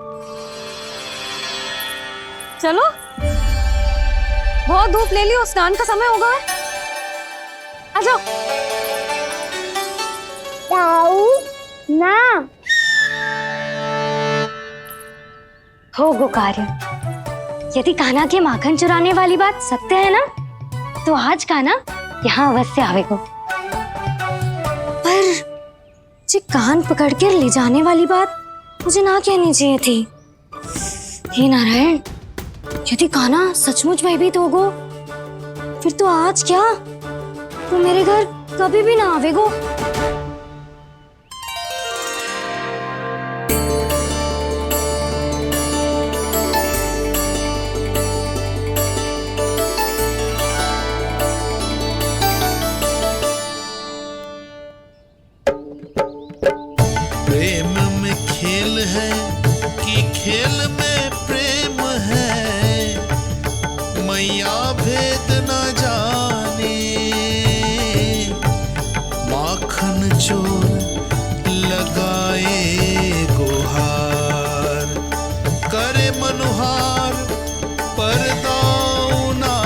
चलो, बहुत धूप ले ली, स्नान का समय होगा। आ जाओ। दाऊ, ना हो गो कार्य। यदि कान्हा के माखन चुराने वाली बात सत्य है ना, तो आज कान्हा यहाँ अवश्य आवेगो। पर जे कान पकड़ कर ले जाने वाली बात मुझे ना कहनी चाहिए थी। हे नारायण, यदि कान्हा सचमुच भयभीत होगो, फिर तो आज क्या, तो मेरे घर कभी भी ना आवेगो। प्रेम में खेल है कि खेल में प्रेम है, मैया भेद न जाने। माखन चोर लगाए गुहार, करे मनुहार पर दाऊ ना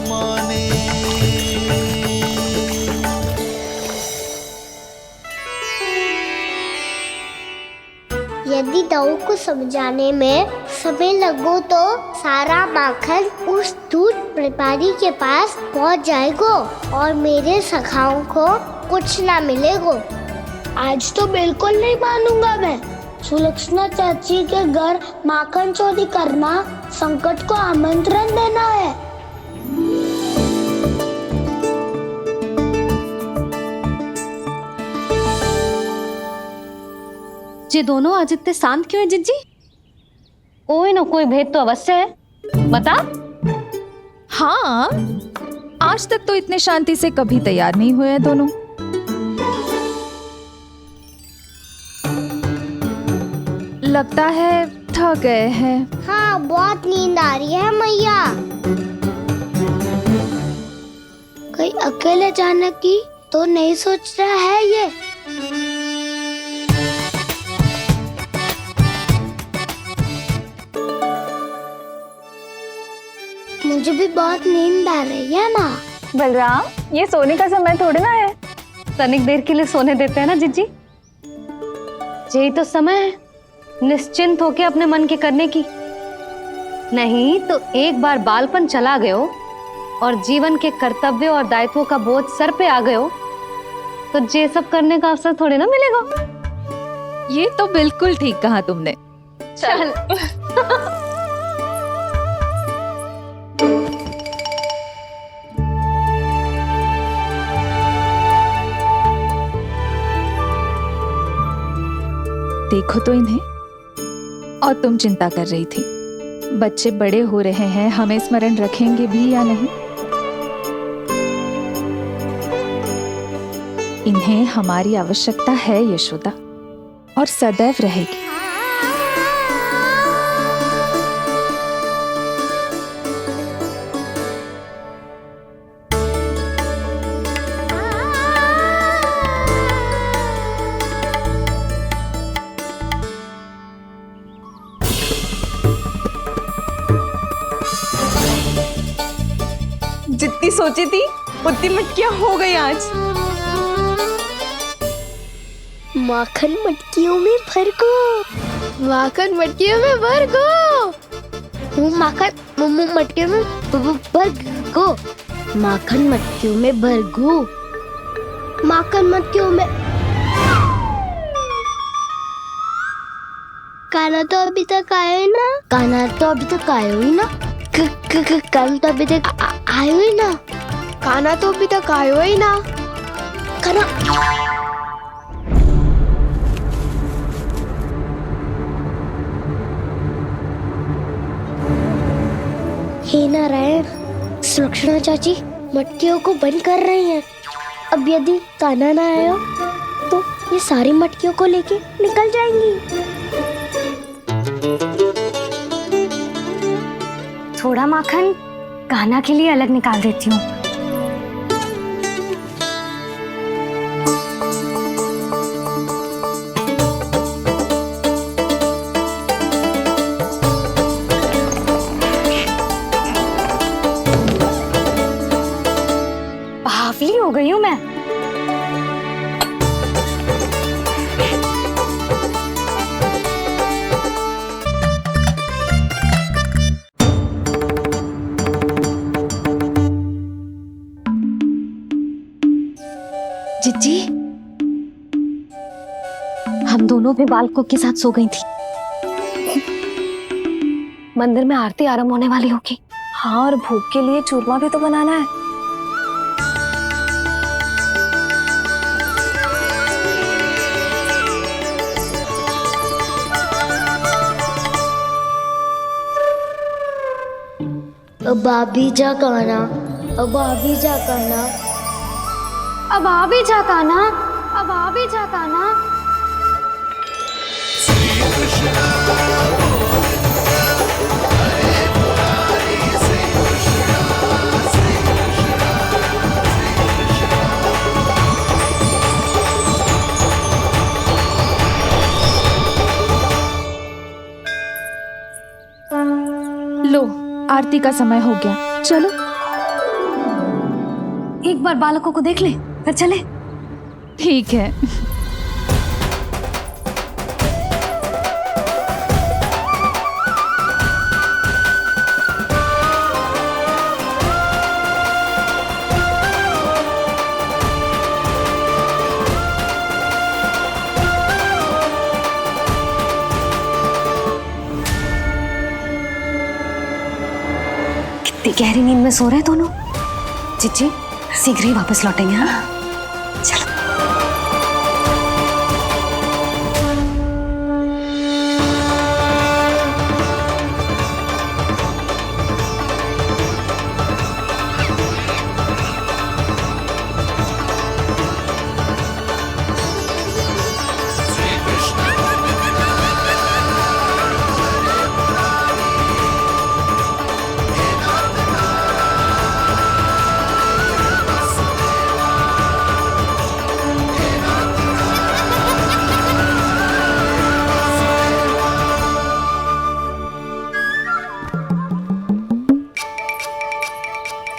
माने। यदि दाऊ को समझाने में समय लगो तो सारा माखन उस दूध व्यापारी के पास पहुंच जाएगो और मेरे सखाओं को कुछ ना मिलेगो। आज तो बिल्कुल नहीं मानूंगा मैं। सुलक्षणा चाची के घर माखन चोरी करना संकट को आमंत्रण देना है। ये दोनों आज इतने शांत क्यों है जिज्जी? कोई ना कोई भेद तो अवश्य है, बता। हाँ, आज तक तो इतने शांति से कभी तैयार नहीं हुए हैं दोनों। लगता है थक गए हैं। हाँ, बहुत नींद आ रही है मैया। कहीं अकेले जाने की तो नहीं सोच रहा है ये? मुझे भी बहुत नींद आ रही है माँ। बलराम, ये सोने का समय थोड़ी ना है। तनिक देर के लिए सोने देते हैं ना जिज्जी। यही तो समय है निश्चिंत होके अपने मन के करने की। नहीं तो एक बार बालपन चला गयो और जीवन के कर्तव्यों और दायित्वों का बोझ सर पे आ गयो, तो ये सब करने का अवसर थोड़ी ना मिलेगा। ये तो बिल्कुल ठीक कहा तुमने। चल। देखो तो इन्हें। और तुम चिंता कर रही थी बच्चे बड़े हो रहे हैं, हमें स्मरण रखेंगे भी या नहीं। इन्हें हमारी आवश्यकता है यशोदा, और सदैव रहेगी। जितनी सोची थी उतनी मटकियां हो गई आज। माखन मटकियों में भर गो, माखन मटकियों में भर गो, माखन मटकियों में भर गो, माखन मटकियों में भर गो, माखन मटकियों में। कान्हा तो अभी तक आया ही ना, कान्हा तो अभी तक आया ही ना, कान्हा तो अभी तक आयो ही ना, कान्हा तो अभी तक आयो ही ना, कान्हा। हे नारायण, सुलक्षणा चाची मटकियों को बंद कर रही हैं। अब यदि कान्हा ना आया तो ये सारी मटकियों को लेके निकल जाएंगी। थोड़ा माखन कान्हा के लिए अलग निकाल देती हूँ। बावली हो गई हूँ मैं। जिज्जी, हम दोनों भी बालकों के साथ सो गई थी। मंदिर में आरती आरंभ होने वाली होगी। हाँ, और भोग के लिए चूरमा भी तो बनाना है। अब भाभी जा कहना, अब भाभी जा कहना, अब आ भी जा काना, अब आ भी जा काना। लो, आरती का समय हो गया, चलो। एक बार बालकों को देख ले, फिर चले। ठीक है। कितनी गहरी नींद में सो रहे हैं दोनों। जिज्जी शीघ्र ही वापस लौटेंगे। हाँ, चलो।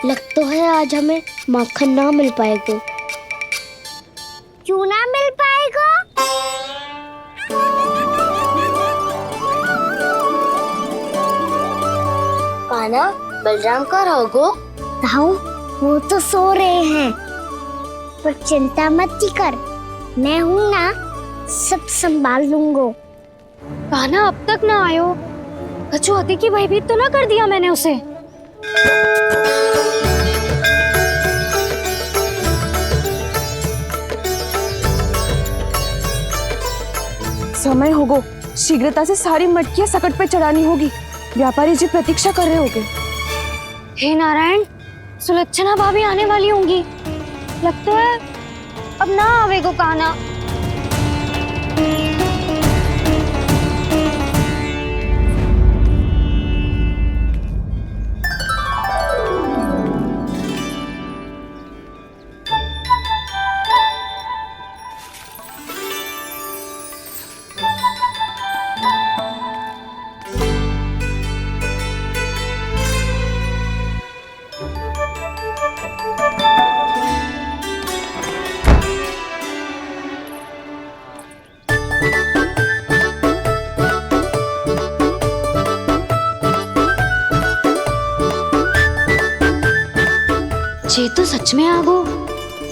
लग तो है आज हमें माखन ना मिल पाएगा। क्यों ना मिल पाएगा? कान्हा, बलराम का रहोगो? ताऊ, वो तो सो रहे हैं, पर चिंता मत कर, मैं हूँ ना, सब संभाल लूंगो। कान्हा अब तक ना आयो, कछु हाथी की भयभीत तो ना कर दिया मैंने उसे? समय होगो, शीघ्रता से सारी मटकियां सकट पे चढ़ानी होगी। व्यापारी जी प्रतीक्षा कर रहे होंगे। हे नारायण, सुलक्षणा भाभी आने वाली होंगी। लगता है अब ना आवेगो कान्हा। जे तो सच में आगो,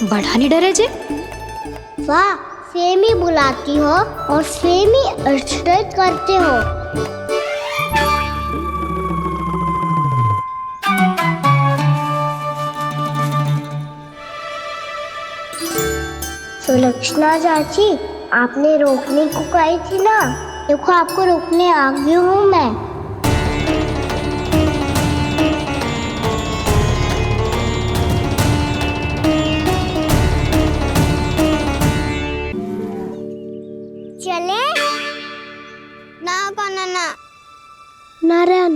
बड़ा नहीं डरे जे। वाह, सेम ही बुलाती हो और सेम ही अर्चना करते हो। सुलक्षणा चाची, आपने रोकने को कही थी ना, देखो आपको रोकने आ गई हूँ मैं। चले ना कान्हा ना। नारायण,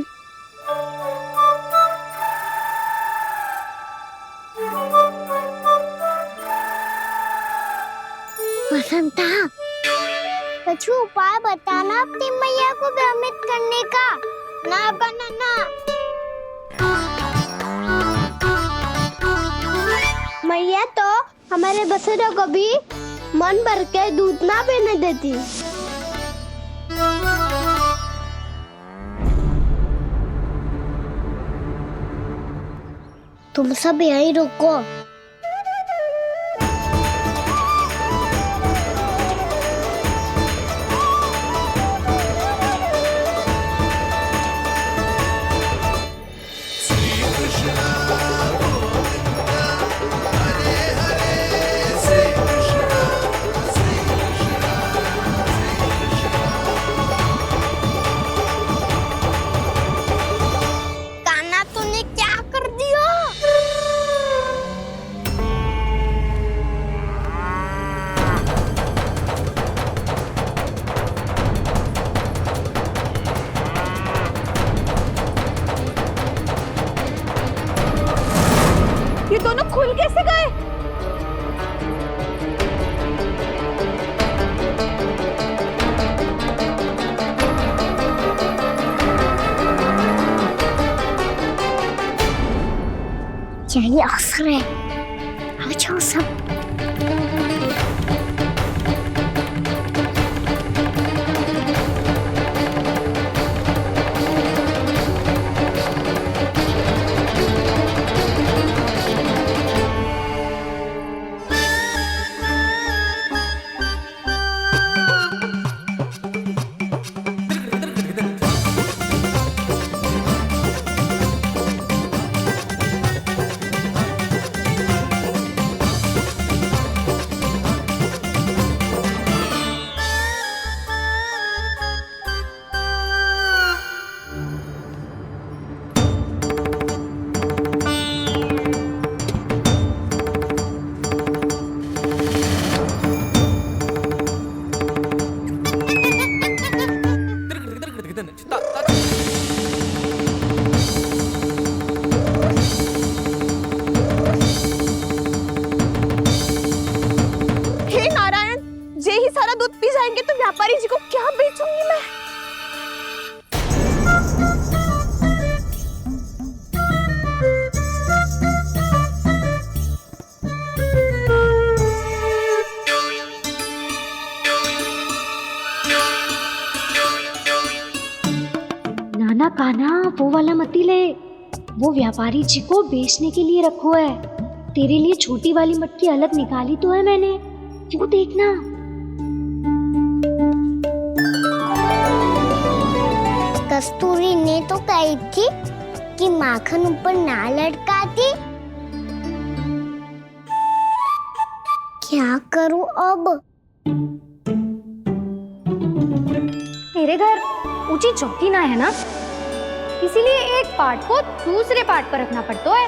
वसंता, कुछ उपाय बताना अपनी मैया को भ्रमित करने का। ना कान्हा ना। मैया तो हमारे बसेरों को भी मन भर के दूध ना पीने देती। तुम सब यहीं रुको। खुल कैसे गए? यही अवसर है, आ जाओ सब। व्यापारी जी को क्या बेचूंगी मैं? नाना कान्हा वो वाला मती ले, वो व्यापारी जी को बेचने के लिए रखो है। तेरे लिए छोटी वाली मटकी अलग निकाली तो है मैंने, वो देखना। कस्तूरी ने तो कही थी कि माखन ऊपर ना लटकाती। क्या करूं अब? तेरे घर ऊंची चौकी ना है ना, इसीलिए एक पार्ट को दूसरे पार्ट पर रखना पड़ता है।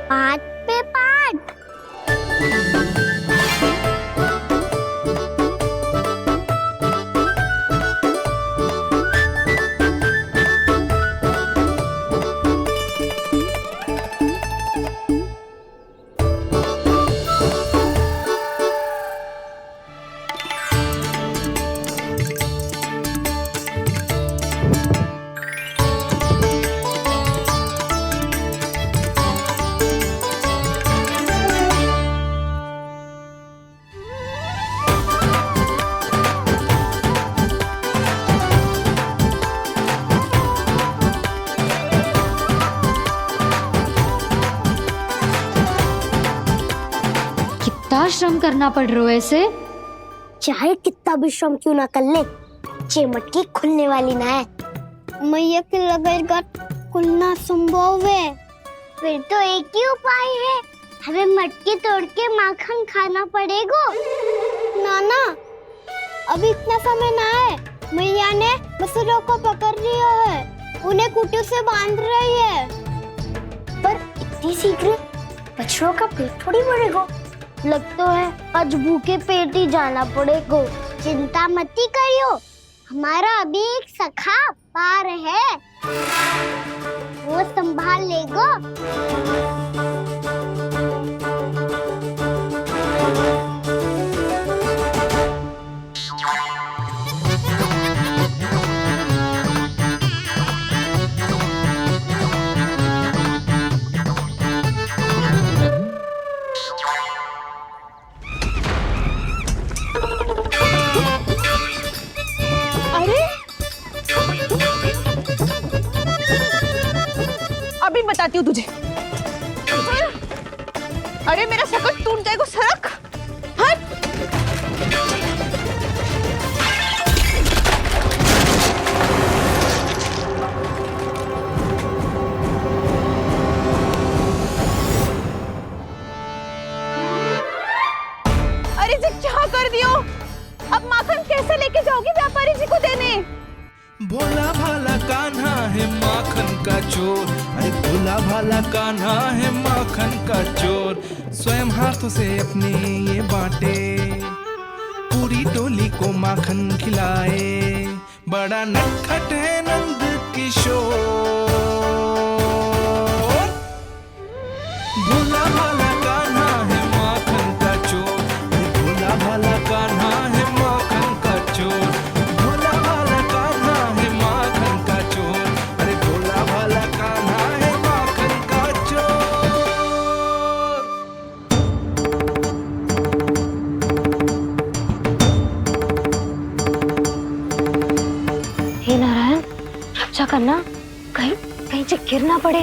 पार्ट पे पार्ट। श्रम करना पड़ रहा है ऐसे। चाहे कितना भी श्रम क्यों ना कर ले, ये मटकी खुलने वाली ना है। मैया के लगेगा खुलना संभव है। फिर तो एक ही उपाय है, हमें मटकी तोड़ के माखन खाना पड़ेगा। नाना, अभी इतना समय ना है। मैया ने बछड़ों को पकड़ लिया है, उन्हें कुटियों से बांध रही है। पर इतनी शीघ्र बछड़ों का पेट थोड़ी भरेगा। लगता है आज भूखे पेट ही जाना पड़ेगा। चिंता मत करियो, हमारा अभी एक सखा पार है, वो संभाल लेगा। अभी बताती हूँ तुझे। अरे मेरा शकल टूट जाएगा, सरक हट। अरे जी क्या कर दियो? अब माखन कैसे लेके जाओगी व्यापारी जी को देने? भोला भाला कान्हा है माखन का चोर, अरे भोला भाला कान्हा है माखन का चोर। स्वयं हाथों से अपने ये बांटे, पूरी टोली को माखन खिलाए। बड़ा नटखट है नंद किशोर। भोला नीचे गिरना पड़े।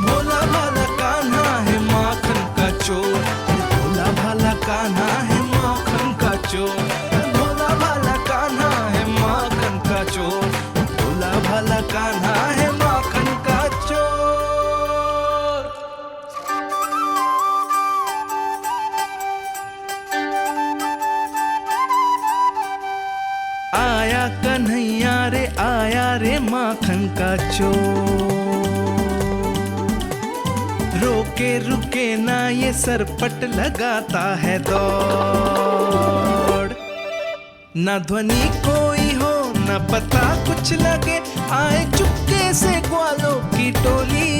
भोला भाला कान्हा है माखन का चोर, भोला भाला कान्हा है माखन का चोर, भोला भाला कान्हा है माखन का चोर, भोला भाला कान्हा है माखन का चोर। आया कन्हैया रे आया रे माखन का चोर, रोके रुके ना ये सरपट लगाता है दौड़, ना ध्वनि कोई हो ना पता कुछ लगे, आए चुपके से ग्वालों की टोली,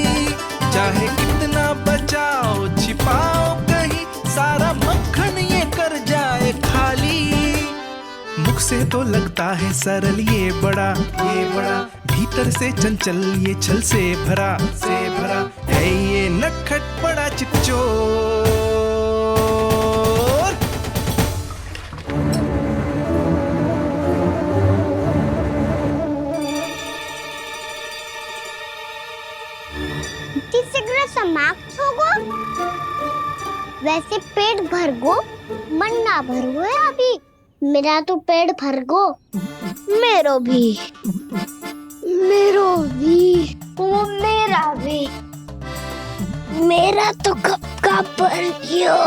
चाहे कितना बचाओ छिपाओ कहीं, सारा मक्खन ये कर जाए खाली। मुख से तो लगता है सरल ये बड़ा भीतर से चंचल ये छल से भरा है ये नटखट बड़ा चिकचोर। शीघ्र समाप्त होगो, वैसे पेट भर गो मन ना भर गो अभी, मेरा तो पेट भर गो, मेरो भी वो मेरा भी, मेरा तो कब का भर गयो।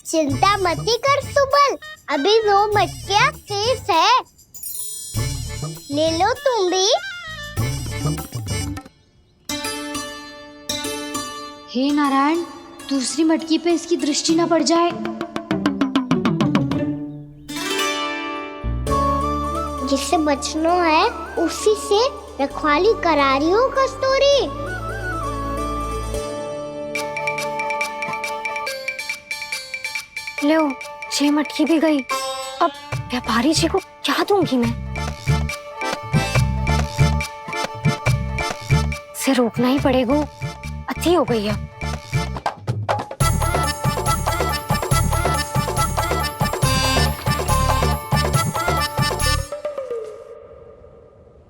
चिंता मती कर सुबल, अभी 2 मटकियाँ शेष है, ले लो तुम भी। हे नारायण, दूसरी मटकी पे इसकी दृष्टि न पड़ जाए। जिससे बचना है उसी से रखवाली करा रही हो कस्तूरी। लो 6 मटकी भी गई, अब व्यापारी जी को क्या दूंगी मैं? इसे रोकना ही पड़ेगा, अति हो गई है।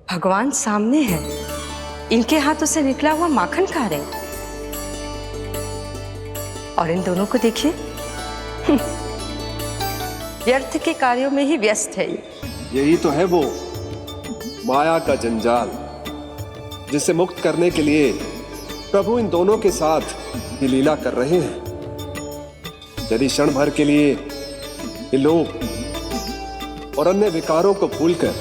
भगवान सामने है, इनके हाथों से निकला हुआ माखन खा रहे, और इन दोनों को देखिए व्यर्थ के कार्यों में ही व्यस्त है। यही तो है वो माया का जंजाल, जिसे मुक्त करने के लिए प्रभु इन दोनों के साथ ये लीला कर रहे हैं। यदि क्षण भर के लिए ये लोग और अन्य विकारों को भूलकर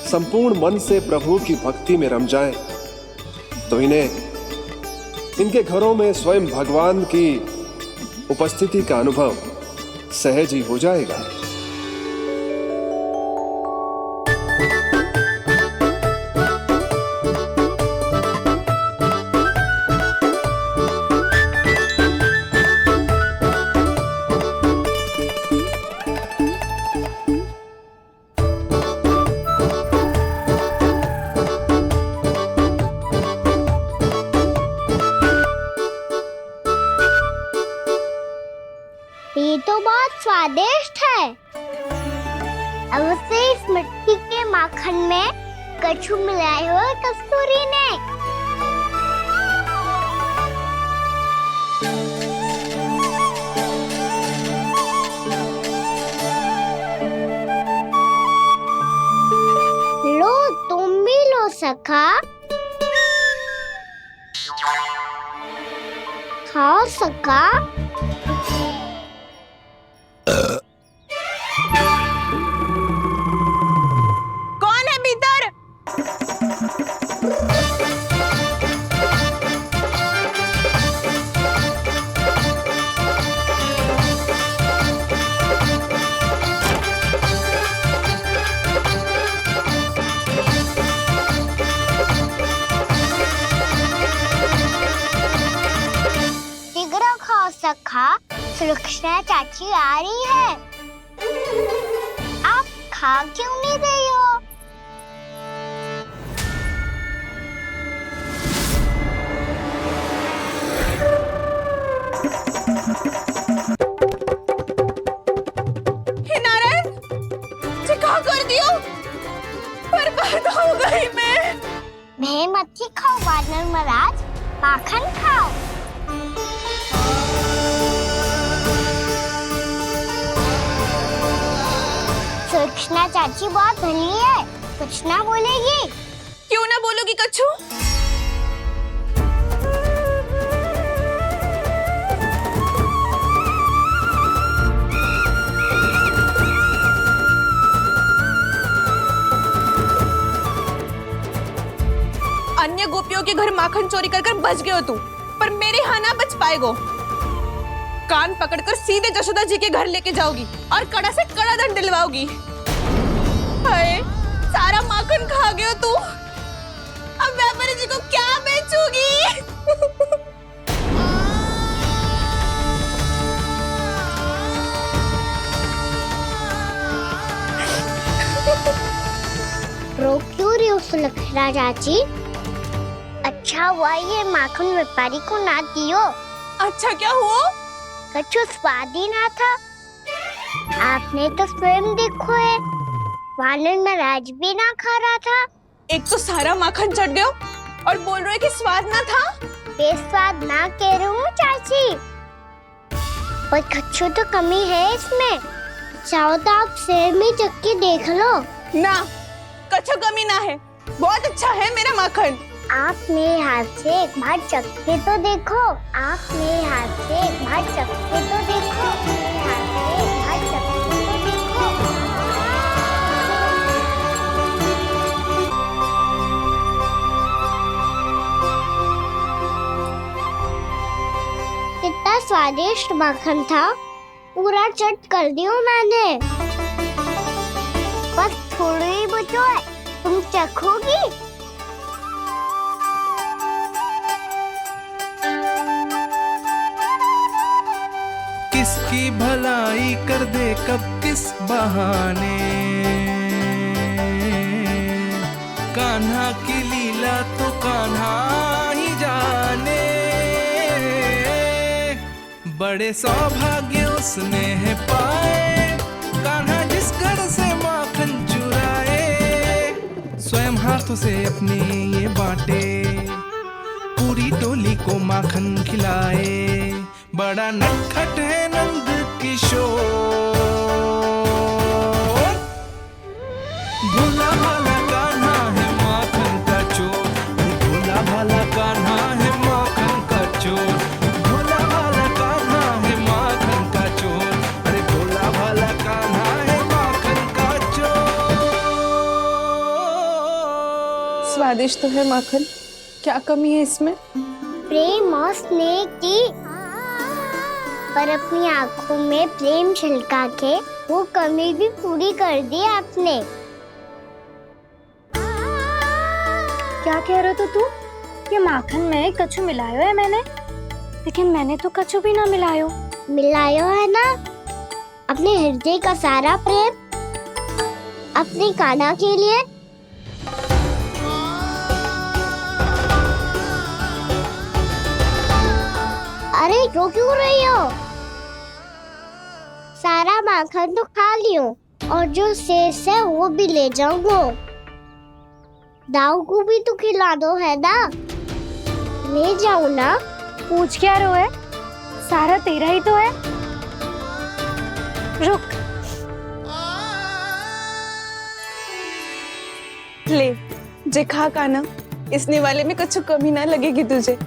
संपूर्ण मन से प्रभु की भक्ति में रम जाएं, तो इन्हें इनके घरों में स्वयं भगवान की उपस्थिति का अनुभव सहज ही हो जाएगा। ये तो बहुत स्वादिष्ट है। अवश्य इस मिट्टी के माखन में कछु मिलाए हो कस्तूरी ने। लो तुम भी लो सखा, खाओ सखा। कौन है भीतर? सुलक्षणा चाची आ रही है। आप खा क्यों नहीं रही हो? हे नारायण, जी क्या कर दियो? बर्बाद हो गई मैं मच्छी खाओ वानर महाराज, माखन खाओ। सुलक्षणा चाची बहुत भली है, कुछ ना बोलेगी। क्यों ना बोलोगी कच्छू? अन्य गोपियों के घर माखन चोरी कर कर बच गए हो तू, पर मेरे यहाँ ना बच पाएगो। कान पकड़कर सीधे जशोदा जी के घर लेके जाओगी और कड़ा से कड़ा दंड दिलवाओगी। हाय, सारा माखन खा गए हो तू। अब व्यापारी जी को क्या बेचूगी? रोक क्यों रही हो सुलक्षणा चाची? अच्छा हुआ ये माखन व्यापारी को ना दियो। अच्छा क्या हुआ? कछु स्वाद ही ना था। आपने तो स्वयं देखो है, वानर महाराज भी ना खा रहा था। एक तो सारा माखन चढ़ गया और बोल रहे कि स्वाद ना था। बेस्वाद ना कह रही हूँ चाची, पर कछु तो कमी है इसमें। चाहो तो आप स्वयं ही चख के देख लो। ना, कछु कमी ना है, बहुत अच्छा है मेरा माखन। आप मेरे हाथ से एक बार चख के तो देखो। आप मेरे हाथ से एक बार चख के तो देखो। मेरे हाथ से एक बार चख के तो देखो। कितना स्वादिष्ट माखन था, पूरा चट कर दिया मैंने। बस थोड़ी ही बचो है, तुम चखोगी? किसकी भलाई कर दे कब किस बहाने, कान्हा की लीला तो कान्हा ही जाने। बड़े सौभाग्य उसने है पाए, कान्हा जिस घर से माखन चुराए। स्वयं हाथों से अपने ये बांटे, पूरी टोली को माखन खिलाए। बड़ा नटखट है नंद किशोर, भोला भाला कान्हा है माखन का चोर। भोला भाला कान्हा है माखन का चोर। भोला भाला कान्हा है माखन का चोर। अरे भोला भाला कान्हा है माखन का चोर। स्वादिष्ट तो है माखन, क्या कमी है इसमें? प्रेम और स्नेह की, पर अपनी आंखों में प्रेम छलका के वो कमी भी पूरी कर दी आपने। क्या कह रहे हो तू? ये माखन में कछु मिलायो है मैंने, लेकिन मैंने तो कछु भी ना मिलायो। मिलायो है ना अपने हृदय का सारा प्रेम अपनी कान्हा के लिए। अरे रो क्यों रही हो? सारा माखन तो खा लियो और जो शेष है वो भी ले जाऊंगा। दाऊ को भी तो खिला दो है ना, ले जाओ ना। पूछ क्या रहो है, सारा तेरा ही तो है। रुक, ले जे खा कान्हा, इसने वाले में कुछ कमी ना लगेगी तुझे।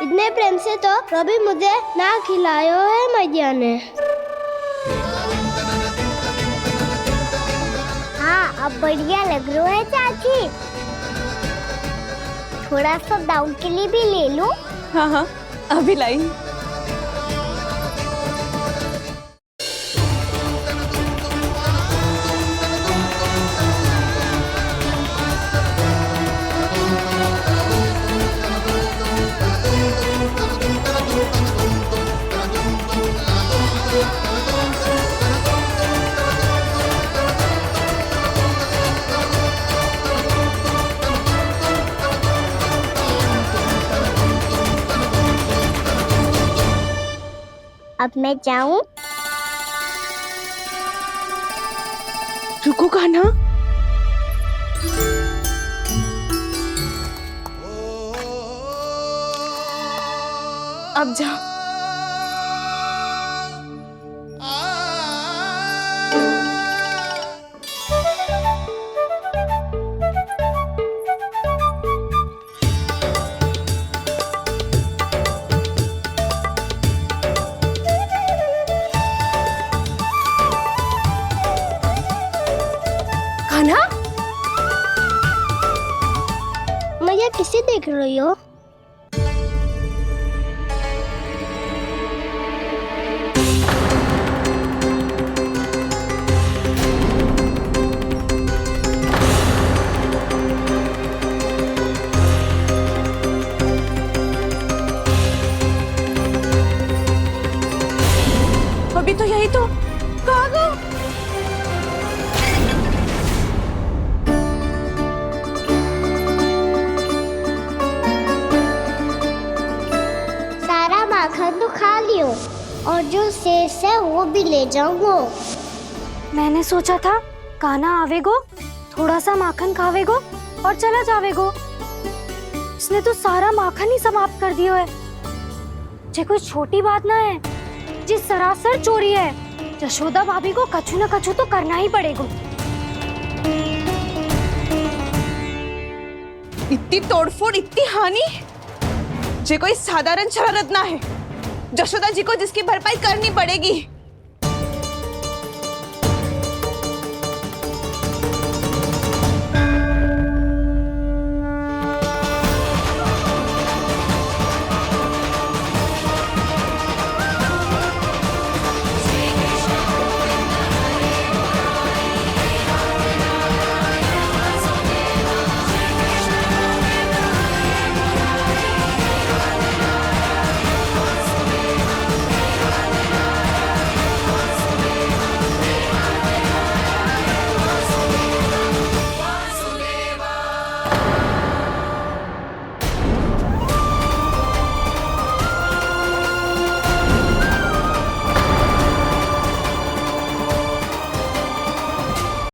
इतने प्रेम से तो कभी मुझे ना खिलायो है मैया ने। हाँ, अब बढ़िया लग रहा है चाची। थोड़ा सा दाऊ के लिए भी ले लो। हाँ हाँ, अभी लाई। अब मैं जाऊं? रुको कान्हा, अब जा। कान्हा, मैया किसे देख रही हो? अभी तो यही तो। कहाँ गो? सारा माखन तो खा लियो और जो शेष है वो भी ले जाऊंगो। मैंने सोचा था कान्हा आवेगो, थोड़ा सा माखन खावेगो और चला जावेगो। इसने तो सारा माखन ही समाप्त कर दियो है। ये कोई छोटी बात ना है, जी सरासर चोरी है। यशोदा भाभी को कछु न कछु तो करना ही पड़ेगा। इतनी तोड़फोड़, इतनी हानि, ये कोई साधारण शरारत ना है। यशोदा जी को जिसकी भरपाई करनी पड़ेगी।